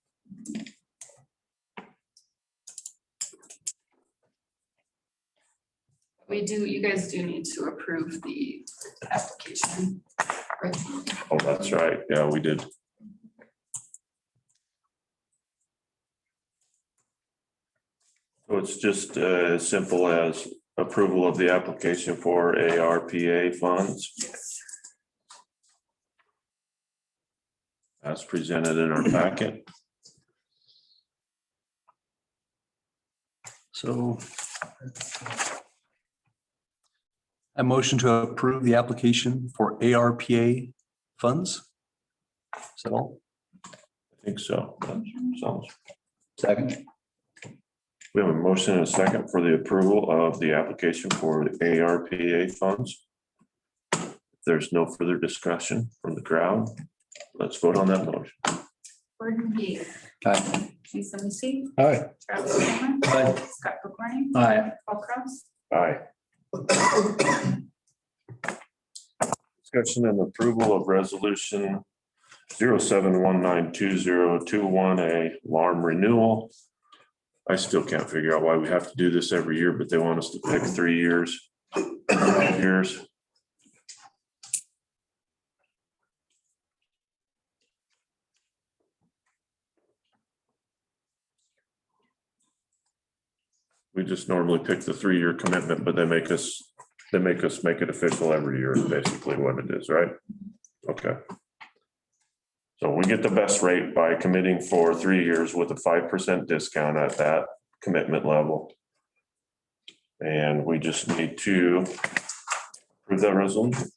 You guys do need to approve the application. Oh, that's right. Yeah, we did. So it's just as simple as approval of the application for ARPA funds as presented in our packet. So a motion to approve the application for ARPA funds. Is that all? I think so. That sounds. Second. We have a motion and a second for the approval of the application for the ARPA funds. If there's no further discussion from the crowd, let's vote on that motion. Gordon Gee. Aye. Lisa Missy. Aye. Travis Cameron. Aye. Scott McCorney. Aye. Paul Kraus. Aye. Discussion and approval of resolution 07192021, alarm renewal. I still can't figure out why we have to do this every year, but they want us to pick 3 years, 5 years. We just normally pick the 3-year commitment, but they make us make it official every year, is basically what it is, right? Okay. So we get the best rate by committing for 3 years with a 5% discount at that commitment level. And we just need to approve that resolution.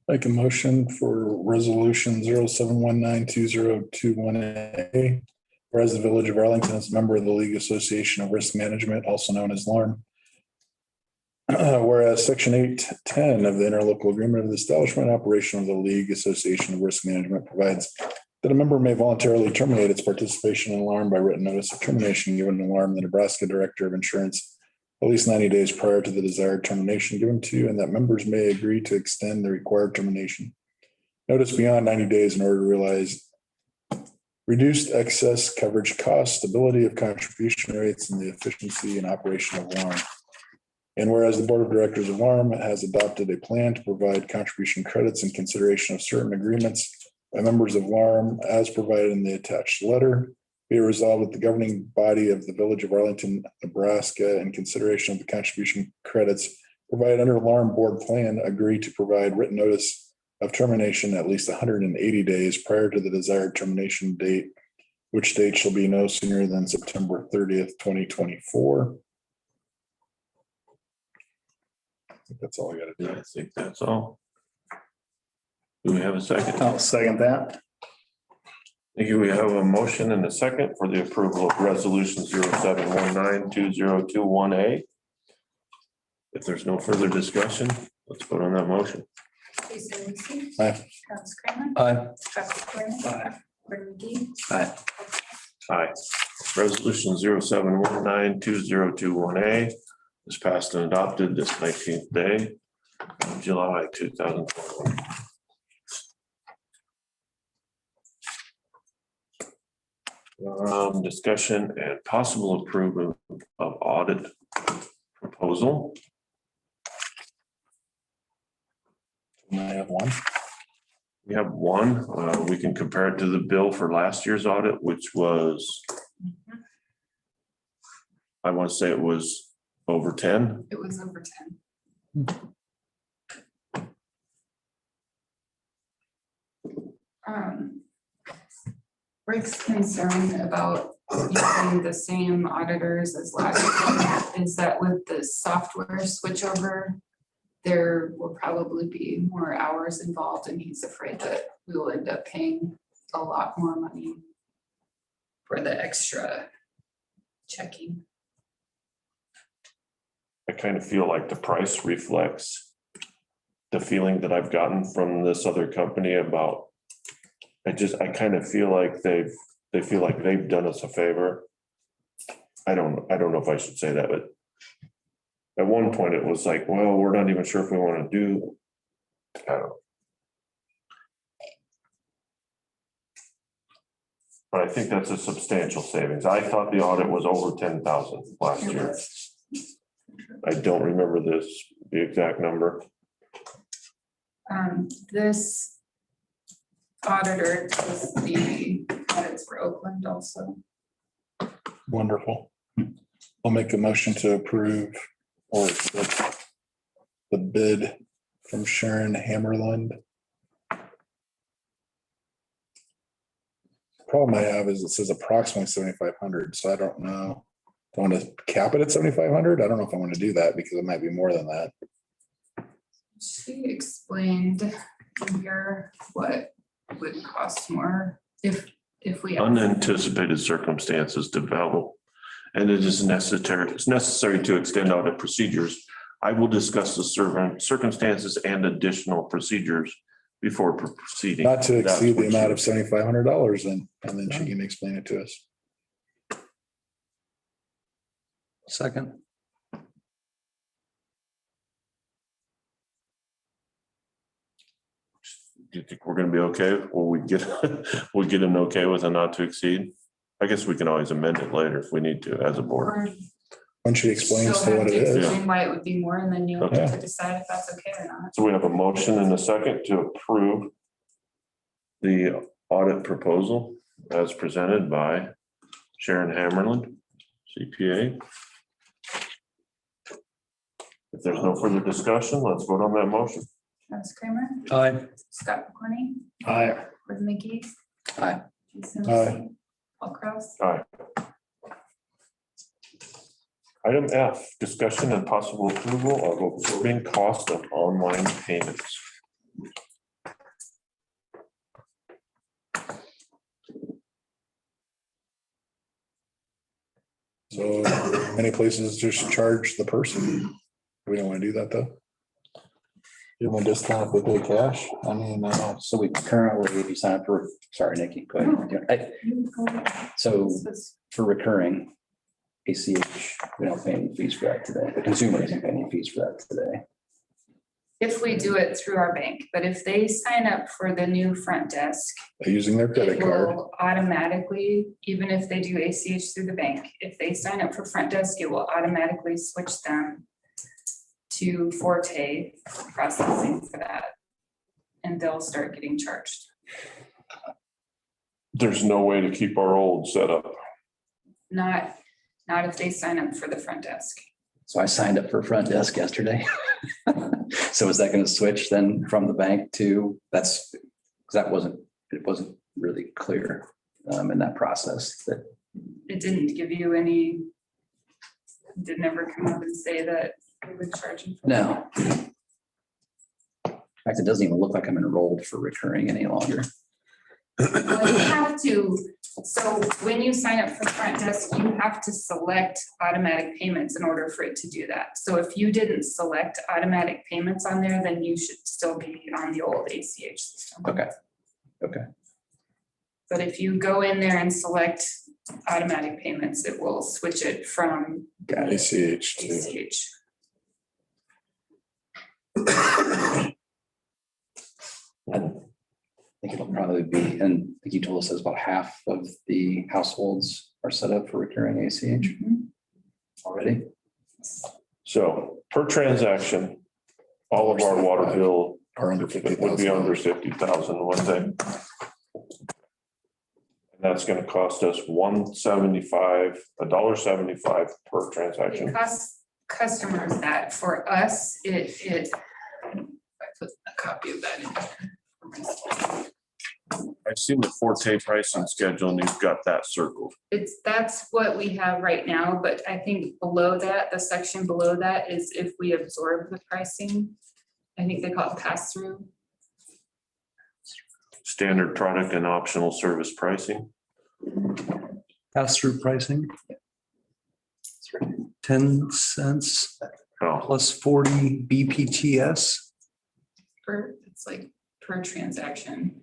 Make a motion for resolution 07192021A. Whereas the Village of Arlington is a member of the League Association of Risk Management, also known as LARM. Whereas Section 810 of the interlocal agreement of the establishment and operation of the League Association of Risk Management provides that a member may voluntarily terminate its participation in alarm by written notice of termination given to alarm the Nebraska Director of Insurance at least 90 days prior to the desired termination given to, and that members may agree to extend the required termination notice beyond 90 days in order to realize reduced excess coverage costs, stability of contribution rates, and the efficiency and operation of alarm. And whereas the Board of Directors of alarm has adopted a plan to provide contribution credits in consideration of certain agreements by members of alarm as provided in the attached letter, be it resolved that the governing body of the Village of Arlington, Nebraska, in consideration of the contribution credits provided under alarm board plan, agree to provide written notice of termination at least 180 days prior to the desired termination date which date shall be no sooner than September 30th, 2024. I think that's all I gotta do. I think that's all. Do we have a second? I'll second that. Thank you. We have a motion and a second for the approval of resolution 07192021A. If there's no further discussion, let's vote on that motion. Jason Lucy. Aye. Travis Kramer. Aye. Trustee Corner. Aye. Gordon McGee. Aye. Aye. Resolution 07192021A is passed and adopted this 19th day of July 2021. Discussion and possible approval of audit proposal. I have one. We have one, we can compare it to the bill for last year's audit, which was, I want to say it was over 10. It was over 10. Rick's concern about using the same auditors as last year is that with the software switchover, there will probably be more hours involved, and he's afraid that we will end up paying a lot more money for the extra checking. I kind of feel like the price reflects the feeling that I've gotten from this other company about, I kind of feel like they feel like they've done us a favor. I don't know if I should say that, but at one point it was like, well, we're not even sure if we want to do. I don't know. But I think that's a substantial savings. I thought the audit was over 10,000 last year. I don't remember the exact number. This auditor does the audits for Oakland also. Wonderful. I'll make a motion to approve or accept the bid from Sharon Hammerlund. Problem I have is it says approximately 7,500, so I don't know. Do I want to cap it at 7,500? I don't know if I want to do that because it might be more than that. She explained in here what would cost more if we. Unanticipated circumstances develop, and it is necessary to extend audit procedures. I will discuss the circumstances and additional procedures before proceeding. Not to That's exceed the what amount she- of $7,500 and then she can explain it to us. Second. Do you think we're gonna be okay? Will we get, we'll get an okay with a not to exceed? I guess we can always amend it later if we need to as a board. Or When she explains she'll to what have it to is. explain why it would be more, and then you'll Okay. have to decide if that's okay or not. So we have a motion and a second to approve the audit proposal as presented by Sharon Hammerland, CPA. If there's no further discussion, let's vote on that motion. Travis Kramer. Aye. Scott McCorney. Aye. Gordon McGee. Aye. Jason Aye. Lucy. Paul Kraus. Aye. Item F, discussion and possible approval of absorbing cost of online payments. So many places just charge the person. We don't want to do that though. Give them a discount if they pay cash. I mean, So we currently, if you sign up for, sorry, Nikki, go ahead. So for recurring ACH, we don't pay any fees for that today. The consumer isn't paying any fees for that today. If we do it through our bank, but if they sign up for the new front desk, they're using their credit it card. will automatically, even if they do ACH through the bank, if they sign up for front desk, it will automatically switch them to Forte processing for that. And they'll start getting charged. There's no way to keep our old setup. Not if they sign up for the front desk. So I signed up for front desk yesterday. So is that going to switch then from the bank to, it wasn't really clear. in that process that, It didn't give you any, did never come up and say that we would charge you. no. In fact, it doesn't even look like I'm enrolled for recurring any longer. Well, you have to, so when you sign up for front desk, you have to select automatic payments in order for it to do that. So if you didn't select automatic payments on there, then you should still be on the old ACH system. Okay. But if you go in there and select automatic payments, it will switch it from ACH to. ACH. I think it'll probably be, and like you told us, it's about half of the households are set up for recurring ACH already. So per transaction, all of our water bill Are under 50,000. would be under 50,000 one day. And that's gonna cost us $1.75 per It transaction. costs customers that. For us, I put a copy of that in there. I've seen the Forte pricing schedule and you've got that circled. That's what we have right now, but I think below that, the section below that is if we absorb the pricing. I think they call it pass-through. Standard product and optional service pricing. Pass-through pricing. 10 cents Oh, plus 40 BPTS. It's like per transaction.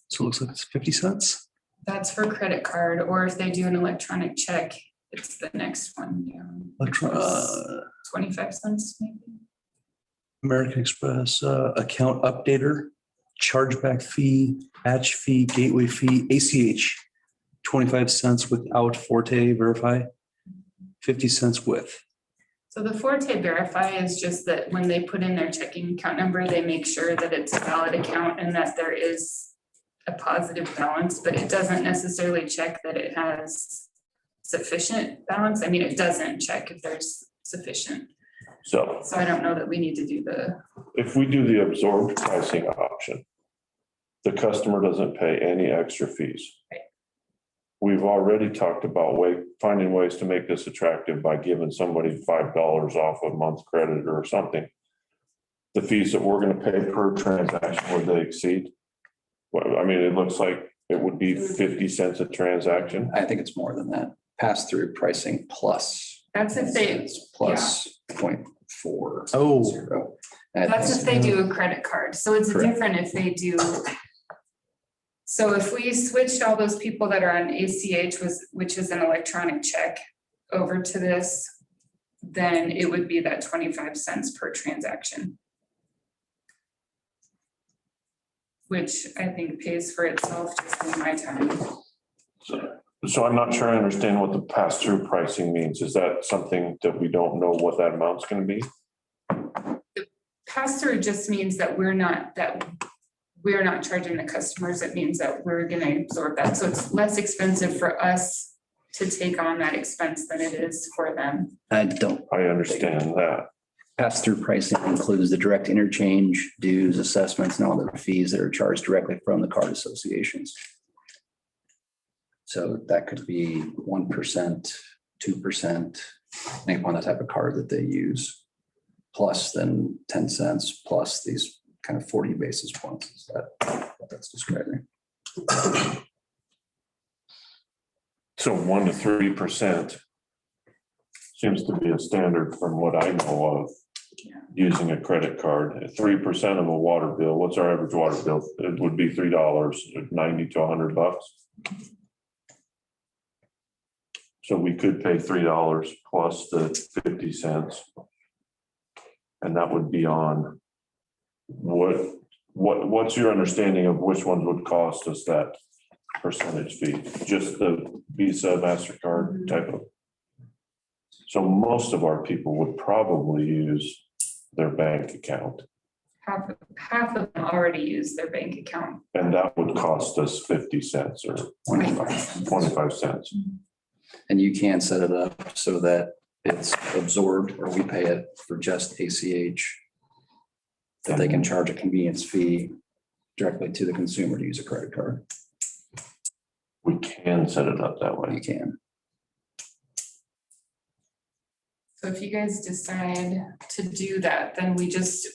So it looks like it's 50 cents. That's for credit card, or if they do an electronic check, it's the next one down. which was 25 cents maybe. American Express, account updater, chargeback fee, batch fee, gateway fee, ACH, 25 cents without Forte Verify, 50 cents with. So the Forte Verify is just that when they put in their checking account number, they make sure that it's a valid account and that there is a positive balance, but it doesn't necessarily check that it has sufficient balance. I mean, it doesn't check if there's sufficient. so So I don't know that we need to do the, if we do the absorbed pricing option, the customer doesn't pay any extra fees. Right. We've already talked about finding ways to make this attractive by giving somebody $5 off a month credit or something. The fees that we're gonna pay per transaction, would they exceed? Well, I mean, it looks like it would be 50 cents a transaction. I think it's more than that. Pass-through pricing plus. that's if they, Plus 0.40. Oh. that's if they do a credit card. So it's Correct. different if they do. So if we switched all those people that are on ACH which is an electronic check over to this, then it would be that 25 cents per transaction. Which I think pays for itself just in my time. So I'm not sure I understand what the pass-through pricing means. Is that something that we don't know what that amount's gonna be? Pass-through just means that we're not charging the customers. It means that we're gonna absorb that. So it's less expensive for us to take on that expense than it is for them. I understand that. Pass-through pricing includes the direct interchange, dues, assessments, and all the fees that are charged directly from the card associations. So that could be 1%, 2%, depending upon the type of card that they use. Plus then 10 cents plus these kind of 40 basis points. Is that what that's describing? So 1 to 3% seems to be a standard from what I know of using a credit card. 3% of a water bill, what's our average water bill? It would be $3, 90 to $100. So we could pay $3 plus the 50 cents. And that would be on what's your understanding of which ones would cost us that percentage fee? Just the Visa, MasterCard type of. So most of our people would probably use their bank account. Half of them already use their bank account. And that would cost us 50 cents or 25 cents. And you can set it up so that it's absorbed or we pay it for just ACH. That they can charge a convenience fee directly to the consumer to use a credit card. We can set it up that You way. can. So if you guys decide to do that, then we just,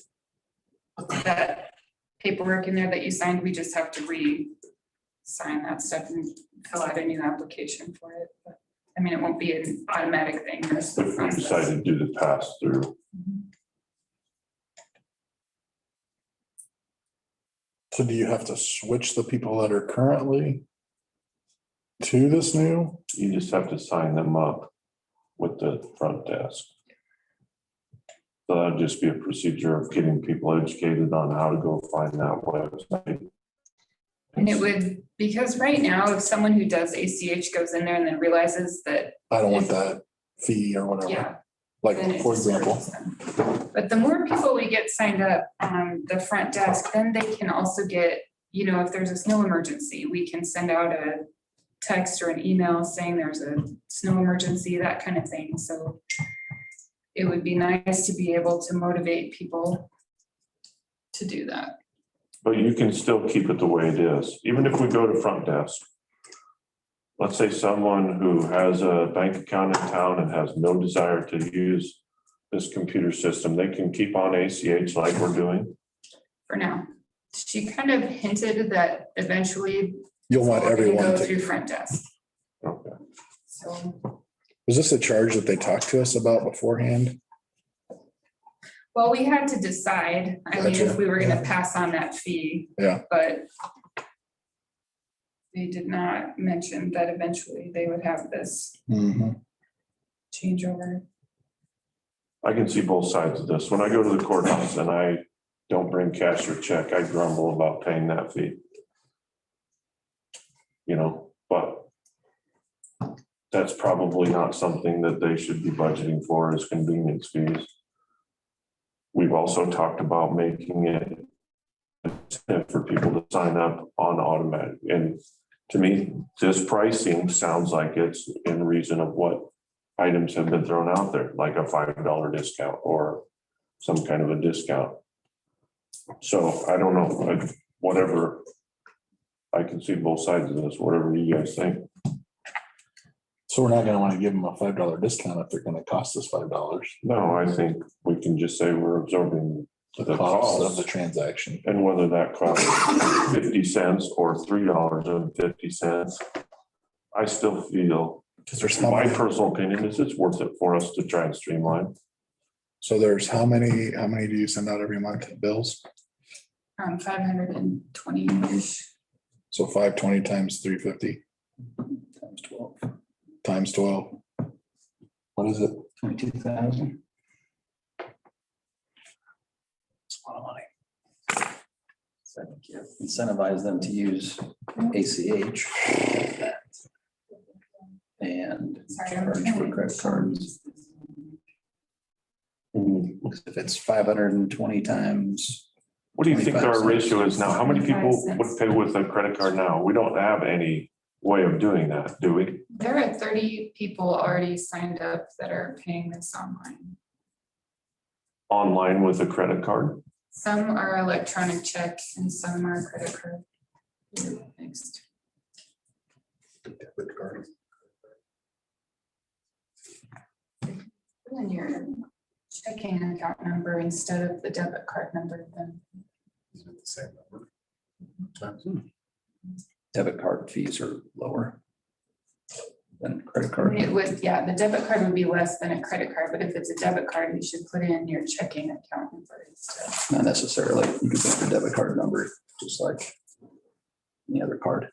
that paperwork in there that you signed, we just have to re-sign that stuff and fill out a new application for it. But, I mean, it won't be an automatic thing. There's the If we decide to do the pass through. So do you have to switch the people that are currently to this new? You just have to sign them up with the front desk. So that'd just be a procedure of getting people educated on how to go find that website. And it would, because right now, if someone who does ACH goes in there and then realizes that, I don't want that fee or whatever. yeah. Like, then it for just example, hurts them. But the more people we get signed up on the front desk, then they can also get, you know, if there's a snow emergency, we can send out a text or an email saying there's a snow emergency, that kind of thing. So it would be nice to be able to motivate people to do that. But you can still keep it the way it is, even if we go to front desk. Let's say someone who has a bank account in town and has no desire to use this computer system, they can keep on ACH like we're doing. For now. She kind of hinted that eventually you'll want we're gonna everyone go to, through front desk. Okay. So, was this a charge that they talked to us about beforehand? well, we had to decide, I mean, if Gotcha, we were gonna yeah. pass on that fee. Yeah. But they did not mention that eventually they would have this Mhm. changeover. I can see both sides of this. When I go to the courthouse and I don't bring cash or check, I grumble about paying that fee. You know, but that's probably not something that they should be budgeting for as convenience fees. We've also talked about making it for people to sign up on automatic. And to me, this pricing sounds like it's in reason of what items have been thrown out there, like a $5 discount or some kind of a discount. So I don't know, whatever. I can see both sides of this, whatever you guys think. So we're not gonna want to give them a $5 discount if they're gonna cost us $5. No, I think we can just say we're absorbing The the cost of cost. the transaction. And whether that costs 50 cents or $3.50, I still feel, Because there's how my many, personal opinion is it's worth it for us to try and streamline. so there's how many do you send out every month, bills? 520-ish. So 520 times 350 Times 12, times 12. What is it? 22,000. It's a lot of money. So I think you incentivize them to use ACH. And Sorry, I'm charge for credit cards. Because if it's 520 times, What do you think 25 our cents. ratio is now? How many people 25 would pay with a credit card now? We don't have any way of doing that, do we? There are 30 people already signed up that are paying this online. Online with a credit card? Some are electronic check and some are credit card. Next. Debit card. Put in your checking account number instead of the debit card number, then Is it the same number? Times. debit card fees are lower than credit I card. mean, it would, yeah, the debit card would be less than a credit card, but if it's a debit card, you should put in your checking account number instead. Not necessarily. You can put your debit card number, just like any other card.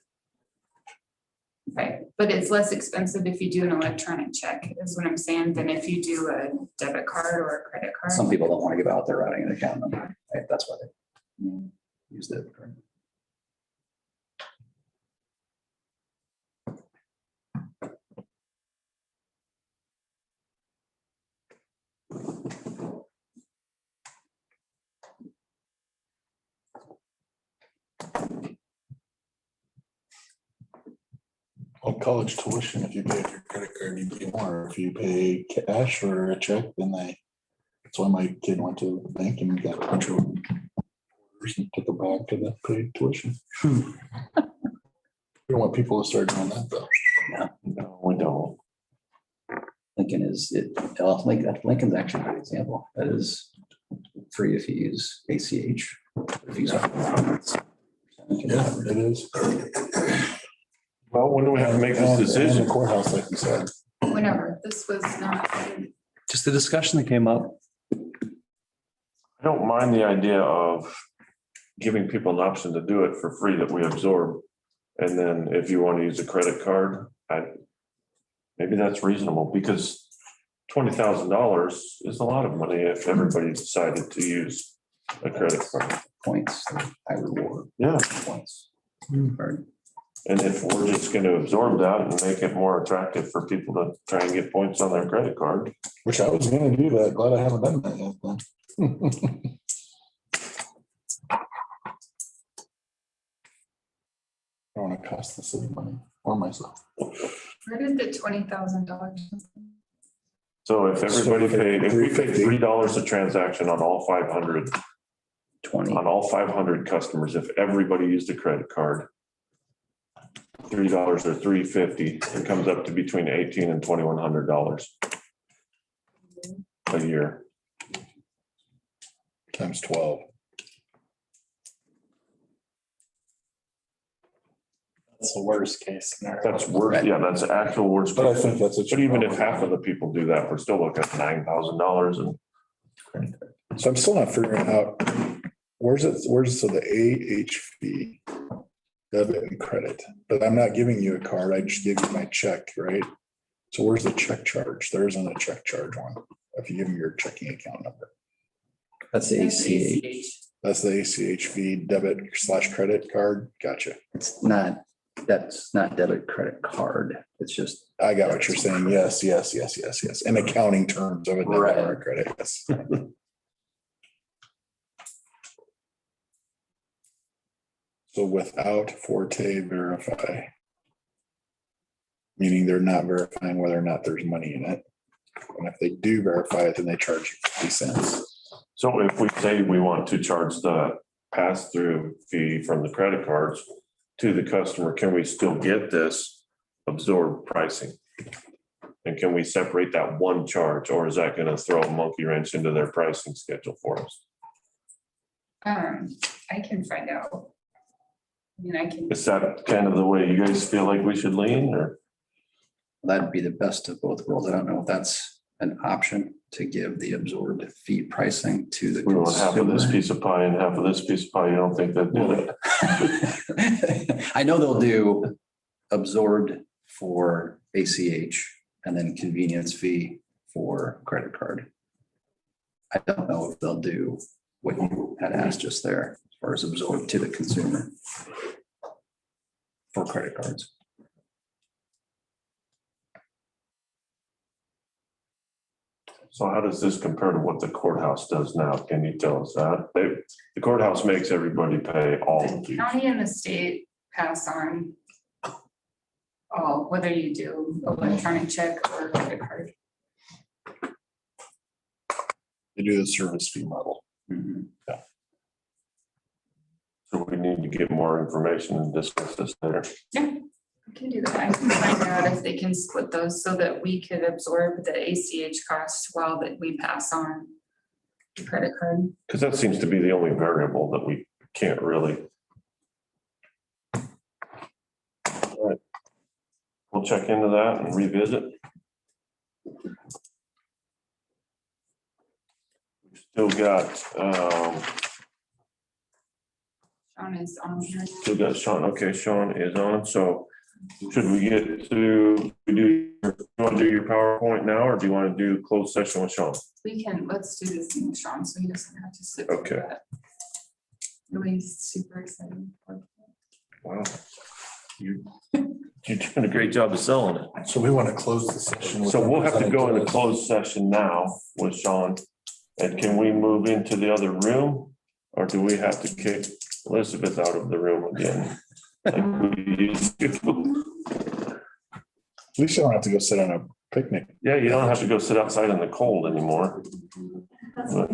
Right, but it's less expensive if you do an electronic check, is what I'm saying, than if you do a debit card or a credit card. Some people don't want to give out their routing and account number. Right? That's why they use debit card. Well, college tuition, if you pay with your credit card, you pay more. If you pay cash or a check, then that's why my kid went to the bank and got a bunch of orders and took them back to the paid tuition. We don't want people to start doing that though. No, we don't. Lincoln is, well, Lincoln's actually a good example. That is free if you use ACH. If you use- Yeah, it is. Well, when do we have to make this And decision? the courthouse, like you said. Whenever, this was not, Just the discussion that came up. I don't mind the idea of giving people an option to do it for free that we absorb. And then if you want to use a credit card, maybe that's reasonable because $20,000 is a lot of money if everybody decided to use a credit card. Points, I reward Yeah, points. Card. and if we're just going to absorb that and make it more attractive for people to try and get points on their credit card. Which I was gonna do that. Glad I haven't done that yet. Then. I don't want to cost the city money or myself. where did the $20,000? So if everybody paid, if we paid $3.50. $3 a transaction on all 500, 20. on all 500 customers, if everybody used a credit card, $3 or $3.50, it comes up to between $1,800 and $2,100 a year. Times 12. That's the worst case scenario. That's worse. Yeah, that's the actual worst. But I think that's a. But even if half of the people do that, we're still looking at $9,000 and So I'm still not figuring out, where's so the AHV, debit and credit, but I'm not giving you a card, I just give you my check, right? So where's the check charge? There isn't a check charge one, if you give me your checking account number. That's the ACH. That's the ACHV debit/credit card, gotcha. That's not debit credit card. It's just, I got what you're saying, yes, in accounting terms of a debit or a credit, yes. So without Forte verify. Meaning they're not verifying whether or not there's money in it. And if they do verify it, then they charge you 50 cents. so if we say we want to charge the pass-through fee from the credit cards to the customer, can we still get this absorbed pricing? And can we separate that one charge, or is that gonna throw a monkey wrench into their pricing schedule for us? I can find out. I mean, I can, Is that kind of the way you guys feel like we should lean, or? that'd be the best of both worlds. I don't know if that's an option to give the absorbed fee pricing to the We want half of this consumer. piece of pie and half of this piece of pie. You don't think they'd do that? I know they'll do absorbed for ACH and then convenience fee for credit card. I don't know if they'll do what you had asked just there, as far as absorbed to the consumer for credit cards. So how does this compare to what the courthouse does now? Can you tell us that? The courthouse makes everybody pay all of the these. county and the state pass on all, whether you do electronic check or credit card. They do the service fee model. Mhm. So we need to get more information and discuss this later. I can do that. I can find out if they can split those so that we could absorb the ACH cost while that we pass on the credit card. Because that seems to be the only variable that we can't really. All right. We'll check into that and revisit. We've still got, Sean is on here. still got Sean. Okay, Sean is on. So should we get to, you want to do your PowerPoint now, or do you want to do closed session with Sean? We can, let's do this thing with Sean, so he doesn't have to sit. through Okay. that. Really super excited. Wow. You're doing a great job of selling it. So we want to close the session. with So we'll have to them go presenting into us. closed session now with Sean. And can we move into the other room? Or do we have to kick Elizabeth out of the room again? Like we used to? At least you don't have to go sit on a picnic. Yeah, you don't have to go sit outside in the cold anymore. Want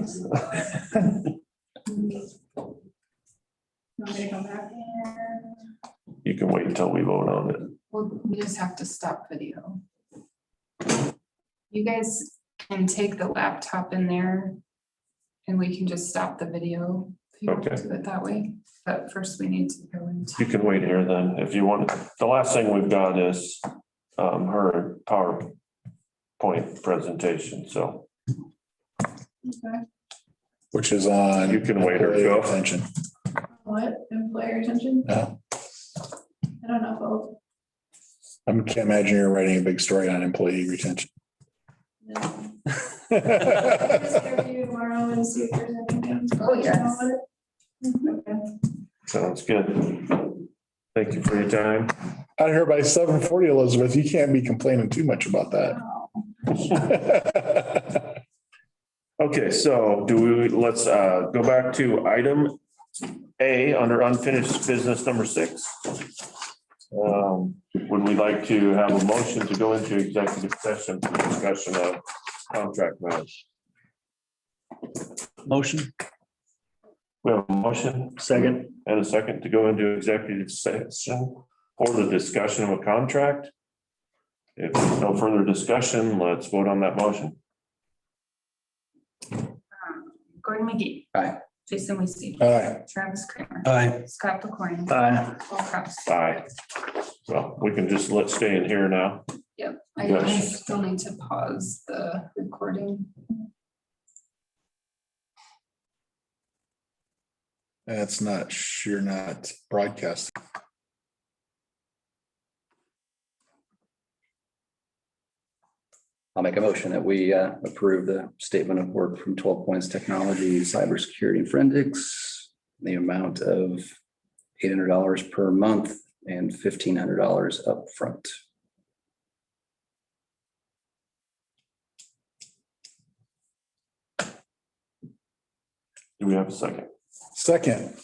me to come back in? You can can wait until we vote on it. Well, we just have to stop video. You guys can take the laptop in there and we can just stop the video. If you want Okay. to do it that way, but first we need to go into. You can wait here then, if you want. The last thing we've got is her PowerPoint presentation, so Okay. Which is on. You can wait or go. Attention. What, employer retention? No, I don't know. I can't imagine you're writing a big story on employee retention. If I'll just review tomorrow and see if there's anything. Oh, yes. Okay. sounds good. Thank you for your time. Out here by 7:40, Elizabeth, you can't be complaining too much about that. Okay, so let's go back to item A under unfinished business number 6. Would we like to have a motion to go into executive session for discussion of contract matters? Motion. We have a motion Second. and a second to go into executive session for the discussion of a contract. If there's no further discussion, let's vote on that motion. Gordon McGee. Aye. Jason Weasey. Aye. Travis Kramer. Aye. Scott McLean. Aye. Paul Kraus. Aye. So we can just stay in here now. Yep, I Yes. still need to pause the recording. That's not, you're not broadcasting. I'll make a motion that we approve the statement of work from 12 Points Technology, Cybersecurity and Forensics, the amount of $800 per month and $1,500 upfront. Do we have a second? Second.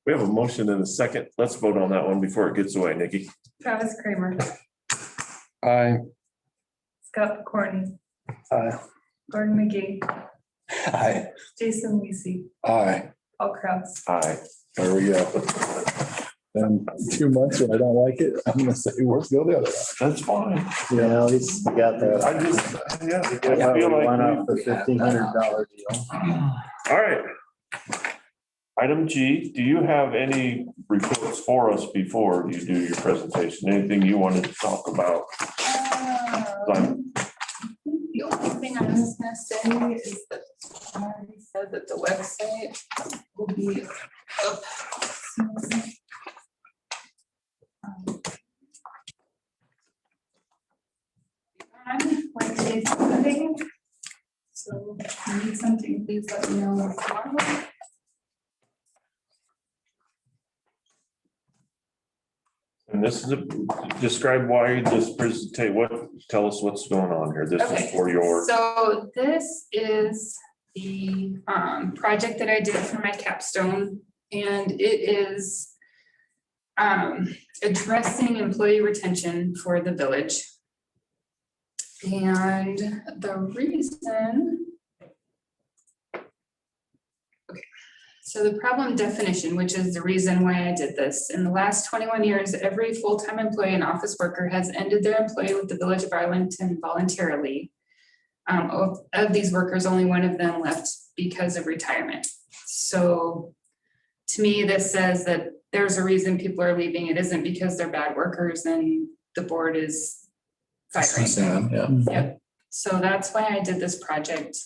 We have a motion and a second. Let's vote on that one before it gets away, Nikki. Travis Kramer. Aye. Scott McCorney. Aye. Gordon McGee. Aye. Jason Weasey. Aye. Paul Kraus. Aye. There we go. In 2 months, when I don't like it, I'm gonna say, let's go the other way. That's fine. Yeah, at least we got that. I just, yeah, Yeah, I we feel went like, off the $1,500 deal. all right. Item G, do you have any reports for us before you do your presentation? Anything you wanted to talk about? The only thing I was gonna say is that I already said that the website will be up soon. On Wednesdays and Sundays. So if you need something, please let me know tomorrow. And this is, describe why this presentation, tell us what's going on here. This is Okay, for your, So this is the project that I did for my capstone, and it is addressing employee retention for the village. And the reason. Okay, so the problem definition, which is the reason why I did this, in the last 21 years, every full-time employee and office worker has ended their employee with the Village of Arlington voluntarily. Of these workers, only one of them left because of retirement. So to me, this says that there's a reason people are leaving. It isn't because they're bad workers and the board is firing them. Yeah. Yep, so that's why I did this project.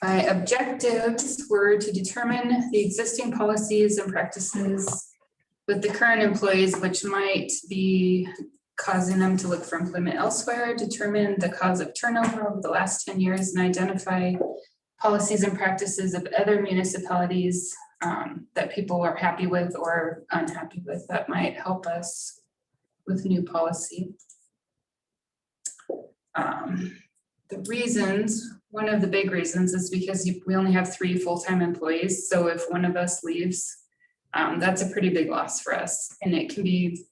My objectives were to determine the existing policies and practices with the current employees, which might be causing them to look for employment elsewhere, determine the cause of turnover over the last 10 years, and identify policies and practices of other municipalities that people are happy with or unhappy with that might help us with new policy. The reasons, one of the big reasons is because we only have 3 full-time employees. So if one of us leaves, that's a pretty big loss for us. And it can be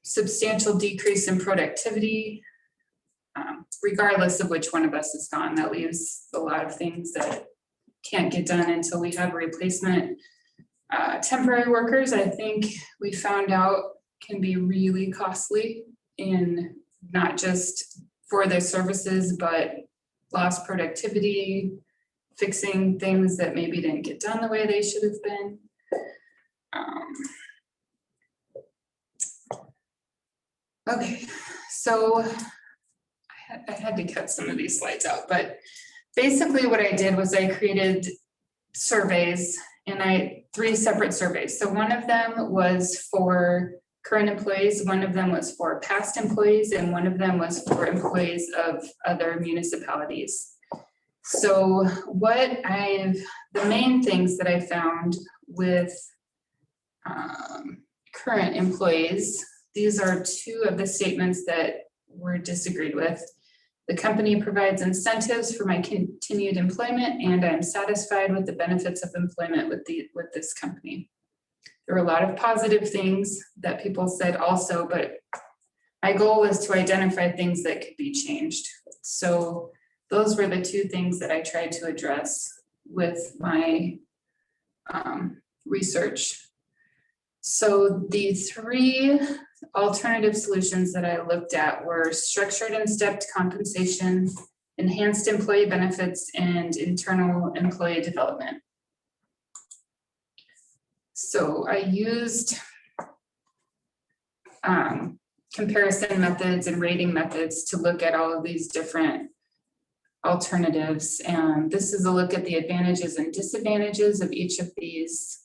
substantial decrease in productivity, regardless of which one of us is gone. That leaves a lot of things that can't get done until we have a replacement. Temporary workers, I think we found out can be really costly in not just for their services, but lost productivity, fixing things that maybe didn't get done the way they should have been. Okay, so I had to cut some of these slides out, but basically what I did was I created surveys and 3 separate surveys. So one of them was for current employees, one of them was for past employees, and one of them was for employees of other municipalities. So the main things that I found with current employees, these are 2 of the statements that were disagreed with. The company provides incentives for my continued employment, and I'm satisfied with the benefits of employment with this company. There were a lot of positive things that people said also, but my goal was to identify things that could be changed. So those were the 2 things that I tried to address with my research. So the 3 alternative solutions that I looked at were structured and stepped compensation, enhanced employee benefits, and internal employee development. So I used comparison methods and rating methods to look at all of these different alternatives. And this is a look at the advantages and disadvantages of each of these.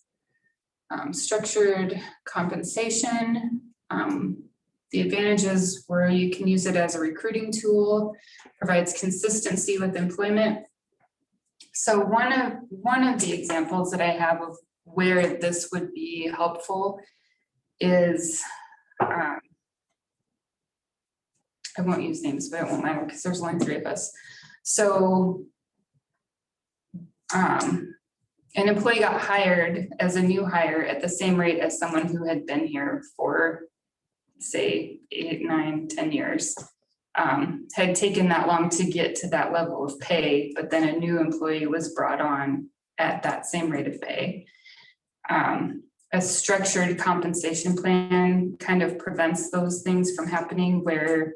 Structured compensation. The advantages were you can use it as a recruiting tool, provides consistency with employment. So one of the examples that I have of where this would be helpful is, I won't use names, but it won't matter because there's only 3 of us. So an employee got hired as a new hire at the same rate as someone who had been here for, say, 8, 9, 10 years. Had taken that long to get to that level of pay, but then a new employee was brought on at that same rate of pay. A structured compensation plan kind of prevents those things from happening where,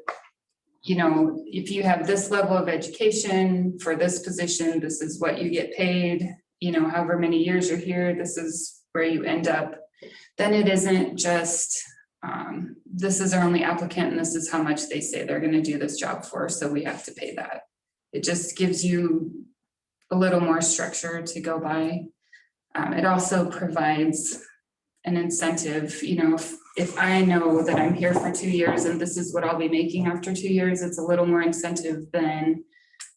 you know, if you have this level of education for this position, this is what you get paid, you know, however many years you're here, this is where you end up. Then it isn't just, this is our only applicant and this is how much they say they're going to do this job for, so we have to pay that. It just gives you a little more structure to go by. It also provides an incentive, you know, if I know that I'm here for 2 years and this is what I'll be making after 2 years, it's a little more incentive than,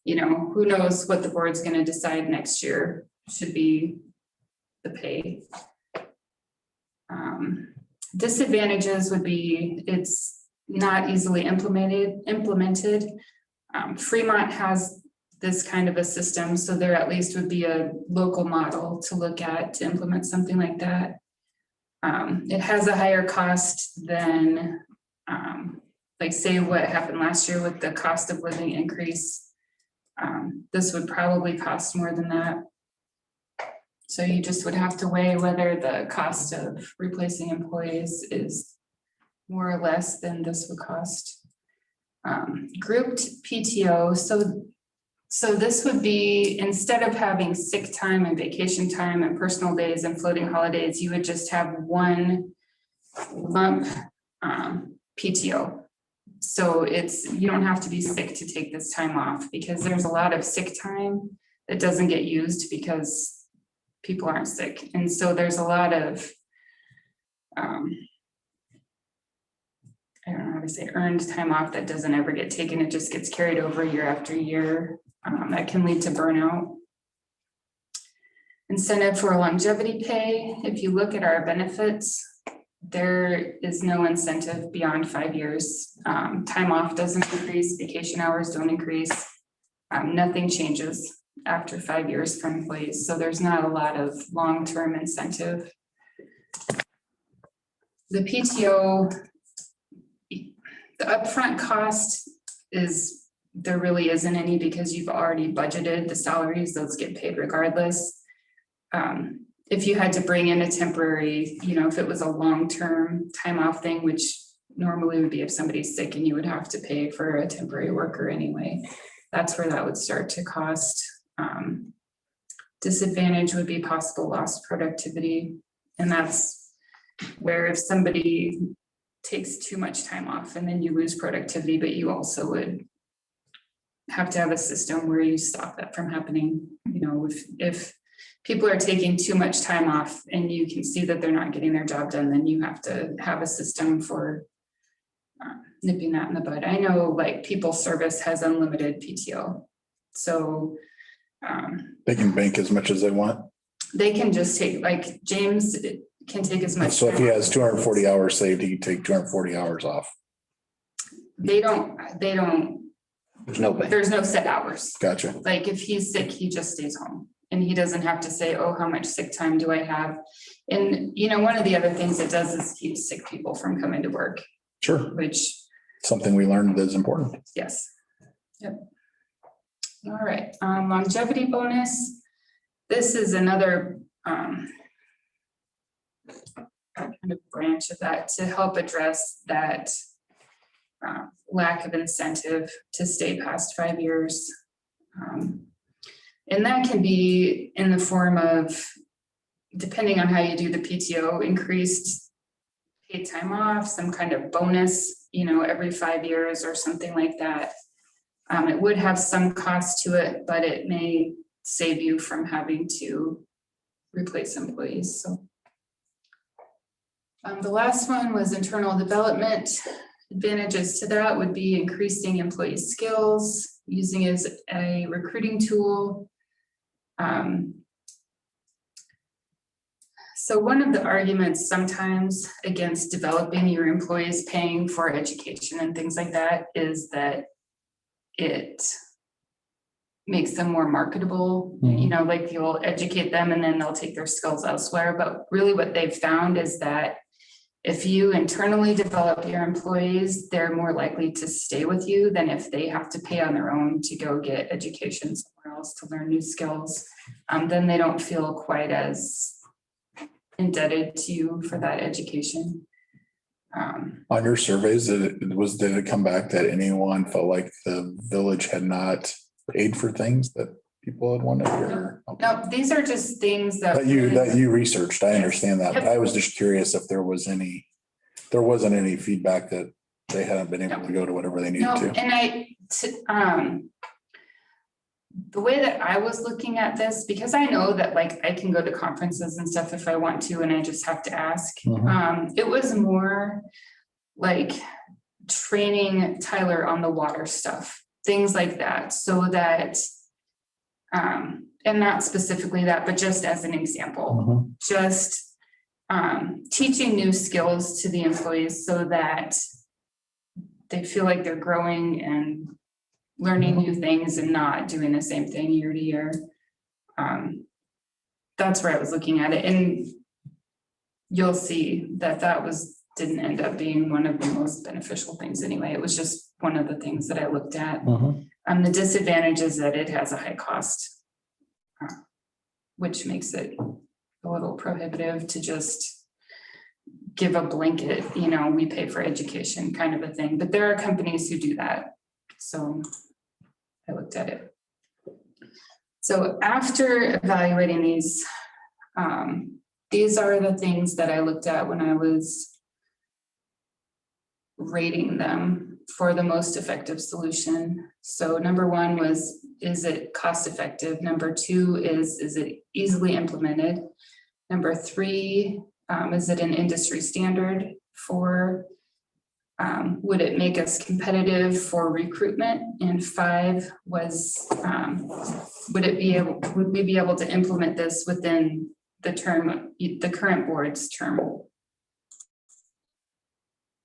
you know, who knows what the board's going to decide next year should be the pay. Disadvantages would be it's not easily implemented. Fremont has this kind of a system, so there at least would be a local model to look at to implement something like that. It has a higher cost than, like say what happened last year with the cost of living increase. This would probably cost more than that. So you just would have to weigh whether the cost of replacing employees is more or less than this would cost. Grouped PTO, so this would be, instead of having sick time and vacation time and personal days and floating holidays, you would just have one lump PTO. So you don't have to be sick to take this time off, because there's a lot of sick time that doesn't get used because people aren't sick. And so there's a lot of, I don't know how to say, earned time off that doesn't ever get taken. It just gets carried over year after year. That can lead to burnout. Incentive for longevity pay. If you look at our benefits, there is no incentive beyond 5 years. Time off doesn't increase, vacation hours don't increase. Nothing changes after 5 years for employees. So there's not a lot of long-term incentive. The PTO, the upfront cost is there really isn't any because you've already budgeted the salaries, those get paid regardless. If you had to bring in a temporary, you know, if it was a long-term time off thing, which normally would be if somebody's sick and you would have to pay for a temporary worker anyway, that's where that would start to cost. Disadvantage would be possible lost productivity. And that's where if somebody takes too much time off and then you lose productivity, but you also would have to have a system where you stop that from happening. You know, if people are taking too much time off and you can see that they're not getting their job done, then you have to have a system for nipping that in the bud. I know like People Service has unlimited PTO. So They can bank as much as they want. they can just take, like James can take as much. So if he time has 240 hours saved, he can take 240 hours off. They don't, There's no way. there's no set hours. Gotcha. Like if he's sick, he just stays home and he doesn't have to say, oh, how much sick time do I have? And you know, one of the other things it does is keep sick people from coming to work, Sure. which, Something we learned that is important. yes. Yep. All right, longevity bonus. This is another kind of branch of that to help address that lack of incentive to stay past 5 years. And that can be in the form of, depending on how you do the PTO, increased paid time off, some kind of bonus, you know, every 5 years or something like that. It would have some cost to it, but it may save you from having to replace employees, so. The last one was internal development. Advantages to that would be increasing employee skills, using it as a recruiting tool. So one of the arguments sometimes against developing your employees, paying for education and things like that, is that it makes them more marketable. You know, like you'll educate them and then they'll take their skills elsewhere. But really what they've found is that if you internally develop your employees, they're more likely to stay with you than if they have to pay on their own to go get education somewhere else to learn new skills. Then they don't feel quite as indebted to you for that education. On your surveys, did it come back that anyone felt like the village had not paid for things that people had wanted? Or okay. No, these are just things that. that you researched? I understand that, but Yep. I was just curious if there wasn't any feedback that they hadn't been able to go to whatever they needed No, to. and the way that I was looking at this, because I know that like I can go to conferences and stuff if I want to, and I just have to ask. It was more like training Tyler on the water stuff, things like that, so that, and not specifically that, but just as an example, just teaching new skills to the employees so that they feel like they're growing and learning new things and not doing the same thing year to year. That's where I was looking at it, and you'll see that didn't end up being one of the most beneficial things anyway. It was just one of the things that I looked at. The disadvantage is that it has a high cost, which makes it a little prohibitive to just give a blanket, you know, we pay for education kind of a thing, but there are companies who do that. So I looked at it. So after evaluating these are the things that I looked at when I was rating them for the most effective solution. So number one was, is it cost effective? Number two is it easily implemented? Number three, is it an industry standard? Four, would it make us competitive for recruitment? And five was, would we be able to implement this within the current board's term?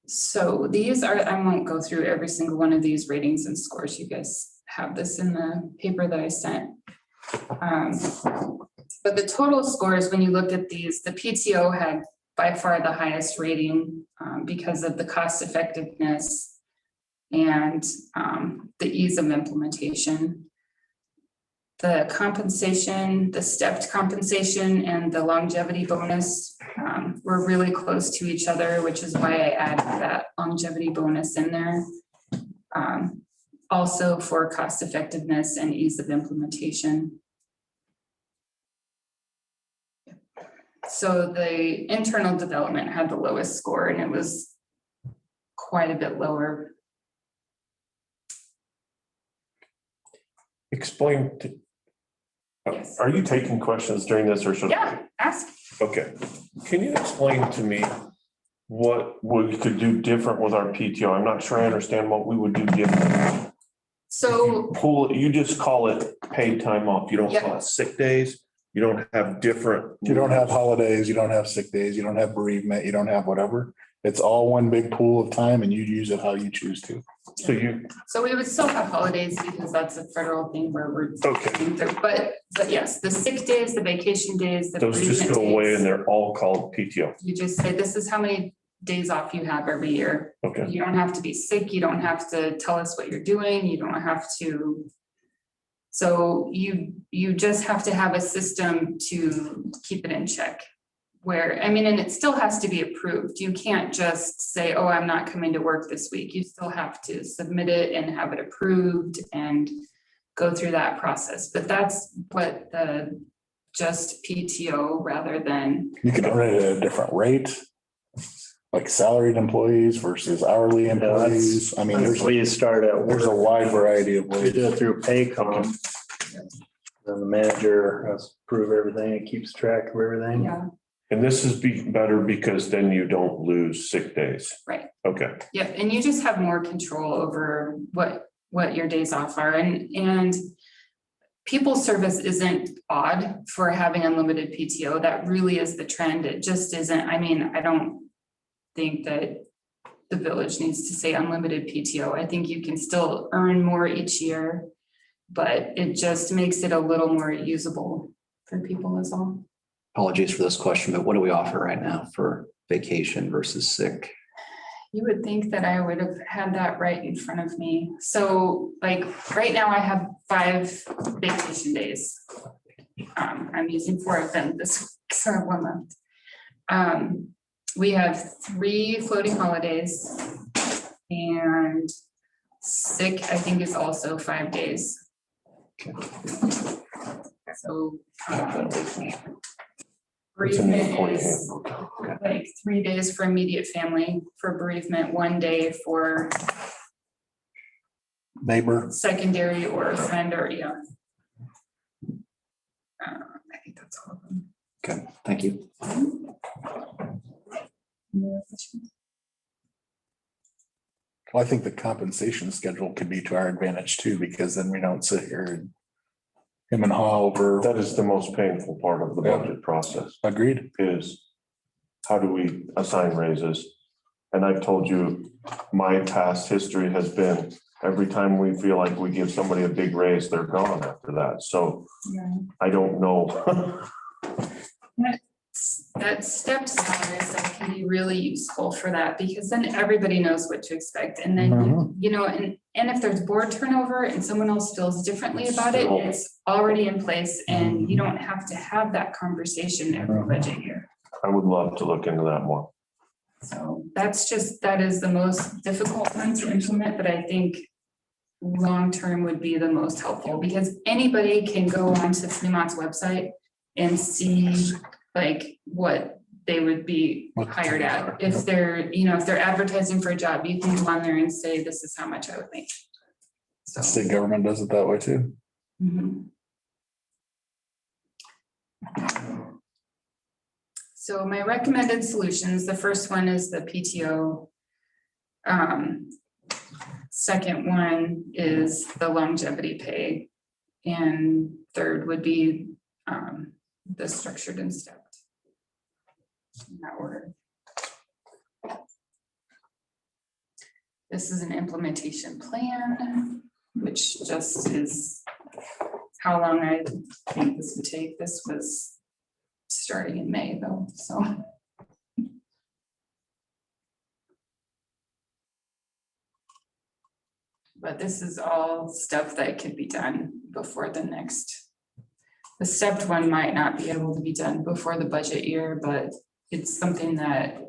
So these are, I won't go through every single one of these ratings and scores. You guys have this in the paper that I sent. But the total scores, when you looked at these, the PTO had by far the highest rating because of the cost effectiveness. and the ease of implementation. The compensation, the stepped compensation and the longevity bonus were really close to each other, which is why I added that longevity bonus in there. Also for cost effectiveness and ease of implementation. So the internal development had the lowest score and it was quite a bit lower. Explain to. Are you taking questions during this or should? Yeah, ask. Okay, can you explain to me what we could do different with our PTO? I'm not sure I understand what we would do different. So You just call it paid time off. You don't call it sick days. You don't have different. You don't have holidays, you don't have sick days, you don't have bereavement, you don't have whatever. It's all one big pool of time and you use it how you choose to. So we would still have holidays because that's a federal thing where we're. Okay. But yes, the sick days, the vacation days, the. Those just go bereavement away days, and they're all called PTO. You just say, this is how many days off you have every year. Okay. You don't have to be sick. You don't have to tell us what you're doing. You don't have to. So you just have to have a system to keep it in check. Where, I mean, and it still has to be approved. You can't just say, oh, I'm not coming to work this week. You still have to submit it and have it approved and go through that process. But that's what the just PTO rather than. You can earn it at a different rate. Like salaried employees versus hourly employees. I mean, That's where you start at. there's a wide variety of We ways. do it through Paycom. Then the manager has to approve everything and keeps track of everything. Yeah. And this is better because then you don't lose sick days. Right. Okay. Yep, and you just have more control over what your days off are and people service isn't odd for having unlimited PTO. That really is the trend. It just isn't. I mean, I don't think that the village needs to say unlimited PTO. I think you can still earn more each year, but it just makes it a little more usable for people is all. Apologies for this question, but what do we offer right now for vacation versus sick? You would think that I would have had that right in front of me. So like right now I have 5 vacation days. I'm using 4 of them this so 1 month. We have 3 floating holidays and sick, I think is also 5 days. So bereavement is like 3 days for immediate family, for bereavement, 1 day for Neighbor. secondary or a friend or, yeah. I think that's all of them. Okay, thank you. Any other questions? Well, I think the compensation schedule could be to our advantage too, because then we don't sit here and him and haw over. That is the most painful part of the budget process. Agreed. Is how do we assign raises? And I've told you, my past history has been every time we feel like we give somebody a big raise, they're gone after that. So Yeah. I don't know. That stepped salary stuff can be really useful for that because then everybody knows what to expect. And then, you know, and if there's board turnover and someone else feels differently about it, Still. it's already in place and you don't have to have that conversation every budget year. I would love to look into that more. So that is the most difficult one to implement, but I think long-term would be the most helpful because anybody can go onto Fremont's website and see like what they would be hired at. If they're, you know, if they're advertising for a job, you can go on there and say, this is how much I would make. So. State government does it that way too. Mhm. So my recommended solutions, the first one is the PTO. Second one is the longevity pay. And third would be the structured and stepped. In that order. This is an implementation plan, which just is how long I think this would take. This was starting in May though, so. But this is all stuff that could be done before the next. The stepped one might not be able to be done before the budget year, but it's something that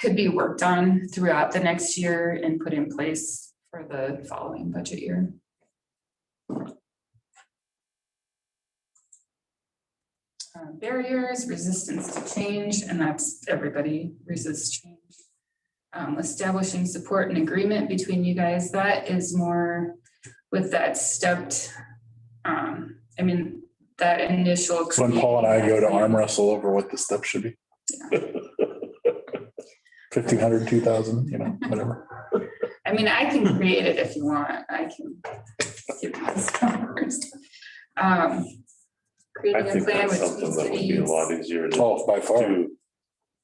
could be worked on throughout the next year and put in place for the following budget year. Barriers, resistance to change, and that's everybody resists change. Establishing support and agreement between you guys, that is more with that stepped, I mean, that initial. So when Paul and I go to arm wrestle over what the steps should be. 1,500, 2,000, you know, whatever. I mean, I can create it if you want, I can give you the numbers. I Creating a think plan that's with something two that would be a cities. lot easier Oh, by far.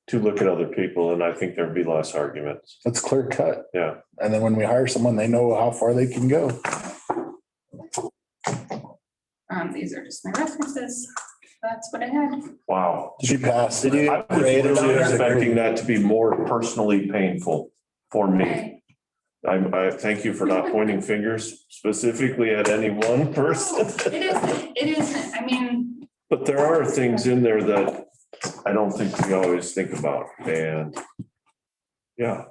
to look at other people, and I think there'd be less arguments. That's clear cut. Yeah. And then when we hire someone, they know how far they can go. These are just my references. That's what I had. Wow. She passed. Did you I was create it on really there? expecting that to be more personally painful for me. I thank you for not pointing fingers specifically at any one person. It isn't, I mean, But there are things in there that I don't think we always think about, and yeah.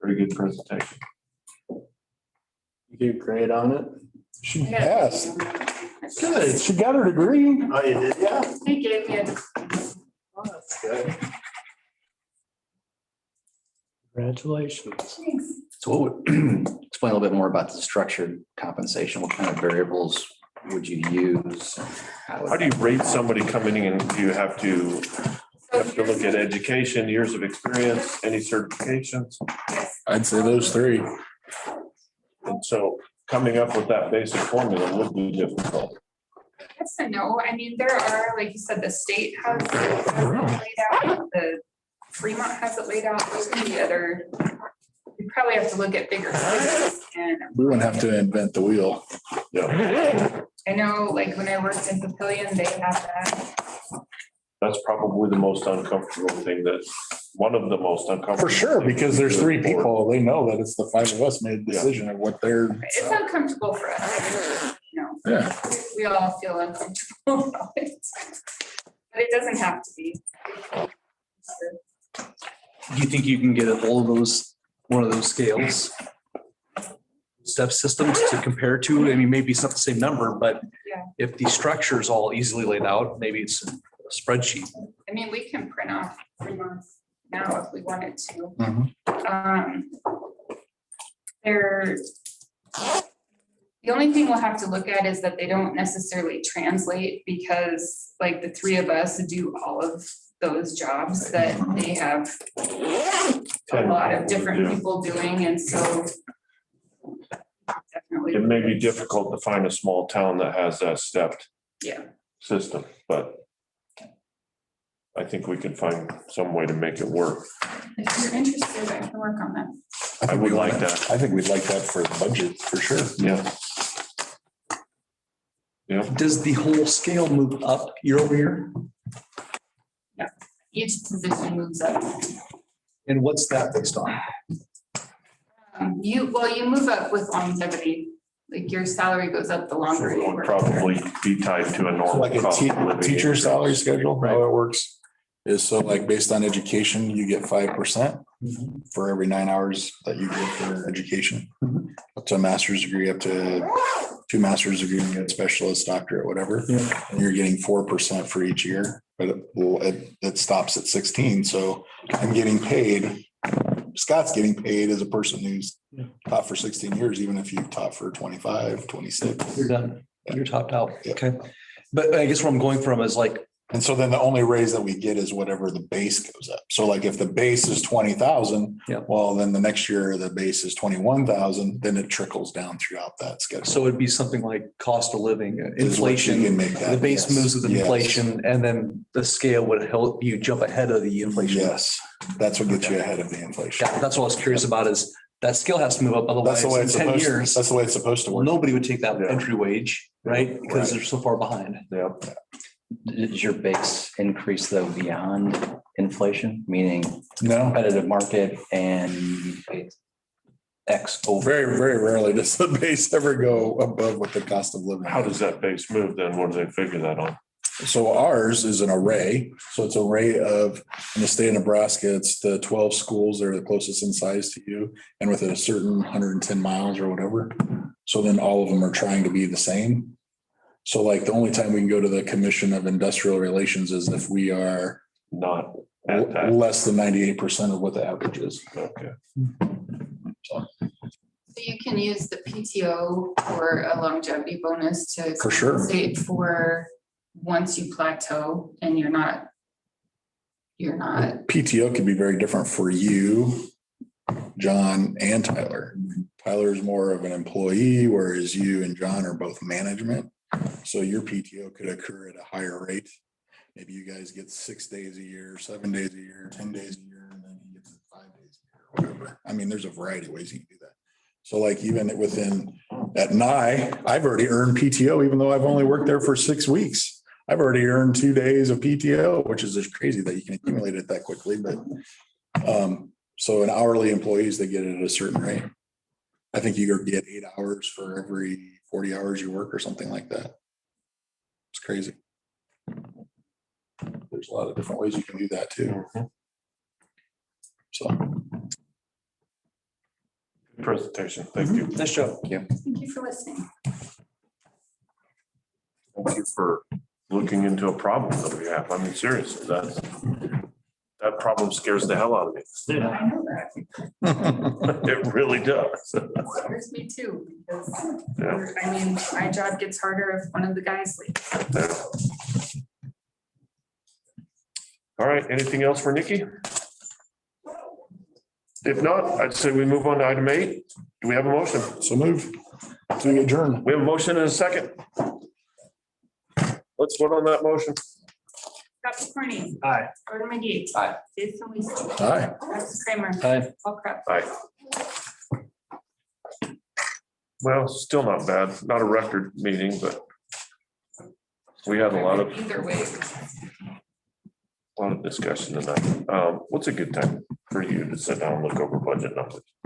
Very good presentation. You do great on it. She I got- passed. Good. She got her degree. Oh, you did? Yeah. they gave me a, Oh, that's good. Congratulations. thanks. So what would, explain a little bit more about the structured compensation. What kind of variables would you use? How do you rate somebody coming in? Do you have to look at education, years of experience, any certifications? I'd say those three. And so coming up with that basic formula would be difficult. Yes and no, I mean, there are, like you said, the state has it laid out, the Fremont has it laid out, there's gonna be other. You probably have to look at bigger cities, and We wouldn't have to invent the wheel. Yeah, I know, like, when I worked in Papillion, they have that. that's probably the most uncomfortable thing one of the most uncomfortable. For sure, things because to there's do three for- people. They know that it's the five of us made the decision of what they're. It's uncomfortable for us, you know. Yeah. We all feel uncomfortable about it. But it doesn't have to be. Do you think you can get all of those, one of those scales? Step systems to compare to? I mean, maybe it's not the same number, but Yeah. if the structure is all easily laid out, maybe it's a spreadsheet. I mean, we can print off 3 months now if we wanted to. Mhm. They're, the only thing we'll have to look at is that they don't necessarily translate, because like the three of us do all of those jobs that they have a lot of different people doing, and so. Definitely. It may be difficult to find a small town that has that stepped Yeah. system, but I think we can find some way to make it work. If you're interested, I can work on that. I would like that. I think we'd like that for the budget, for sure. Yeah. Yeah, Does the whole scale move up year over year? Each position moves up. And what's that based on? You move up with longevity, like your salary goes up the so longer it you would work. probably be tied to a So normal like a cost of living teacher increase. salary schedule, how it works is so like based on education, you get 5% for every 9 hours that you get for education. Mhm. Up to a master's degree, up to 2 master's degree, you get specialist, doctorate, whatever. Yeah. And you're getting 4% for each year, but it stops at 16. So I'm getting paid. Scott's getting paid as a person who's taught for 16 years, even if you've taught for 25, 26. You're done. You're topped out. Yeah. Okay. But I guess where I'm going from is like, And so then the only raise that we get is whatever the base goes up. So like if the base is 20,000, Yeah. well, then the next year the base is 21,000, then it trickles down throughout that schedule. so it'd be something like cost of living, Is what you inflation. can make that, The base yes, moves with yes. inflation, and then the scale would help you jump ahead of the inflation. Yes, that's what gets you ahead of the inflation. Yeah, that's what I was curious about is that scale has to move up, That's otherwise the way in it's 10 supposed, years, that's the way it's supposed to work. nobody would take that Yeah. entry wage, right? Because Right. they're so far behind. Yeah, Does your base increase though beyond inflation, meaning No, competitive market and X over. Very, very rarely does the base ever go above what the cost of living. How does that base move then? What do they figure that on? So ours is an array. So it's an array of, in the state of Nebraska, it's the 12 schools that are the closest in size to you and within a certain 110 miles or whatever. So then all of them are trying to be the same. So like the only time we can go to the Commission of Industrial Relations is if we are Not at that. less than 98% of what the average is. Okay. So you can use the PTO or a longevity bonus to For sure. compensate for once you plateau and you're not. PTO could be very different for you, John and Tyler. Tyler's more of an employee, whereas you and John are both management. So your PTO could occur at a higher rate. Maybe you guys get 6 days a year, 7 days a year, 10 days a year, and then he gets it 5 days a year, whatever. I mean, there's a variety of ways you can do that. So like even within at NIE, I've already earned PTO, even though I've only worked there for 6 weeks. I've already earned 2 days of PTO, which is just crazy that you can accumulate it that quickly, but so an hourly employees, they get it at a certain rate. I think you get 8 hours for every 40 hours you work or something like that. It's crazy. There's a lot of different ways you can do that too. So. Presentation. Thank you. Nice job. Thank you for listening. Thank you for looking into a problem that we have. I mean, seriously, that problem scares the hell out of me. I know that. It really does. Scares me too, because Yeah. I mean, my job gets harder if one of the guys leaves. All right, anything else for Nikki? If not, I'd say we move on to item 8. Do we have a motion? So move to adjourn. We have a motion and a second. Let's vote on that motion. Scott Corney. Aye. Gordon McGee. Aye. Jason Weasel. Aye. Travis Kramer. Aye. Paul Kraft. Aye. Well, still not bad. Not a record meeting, but we had a lot of Either way. discussion tonight. What's a good time for you to sit down and look over budget numbers?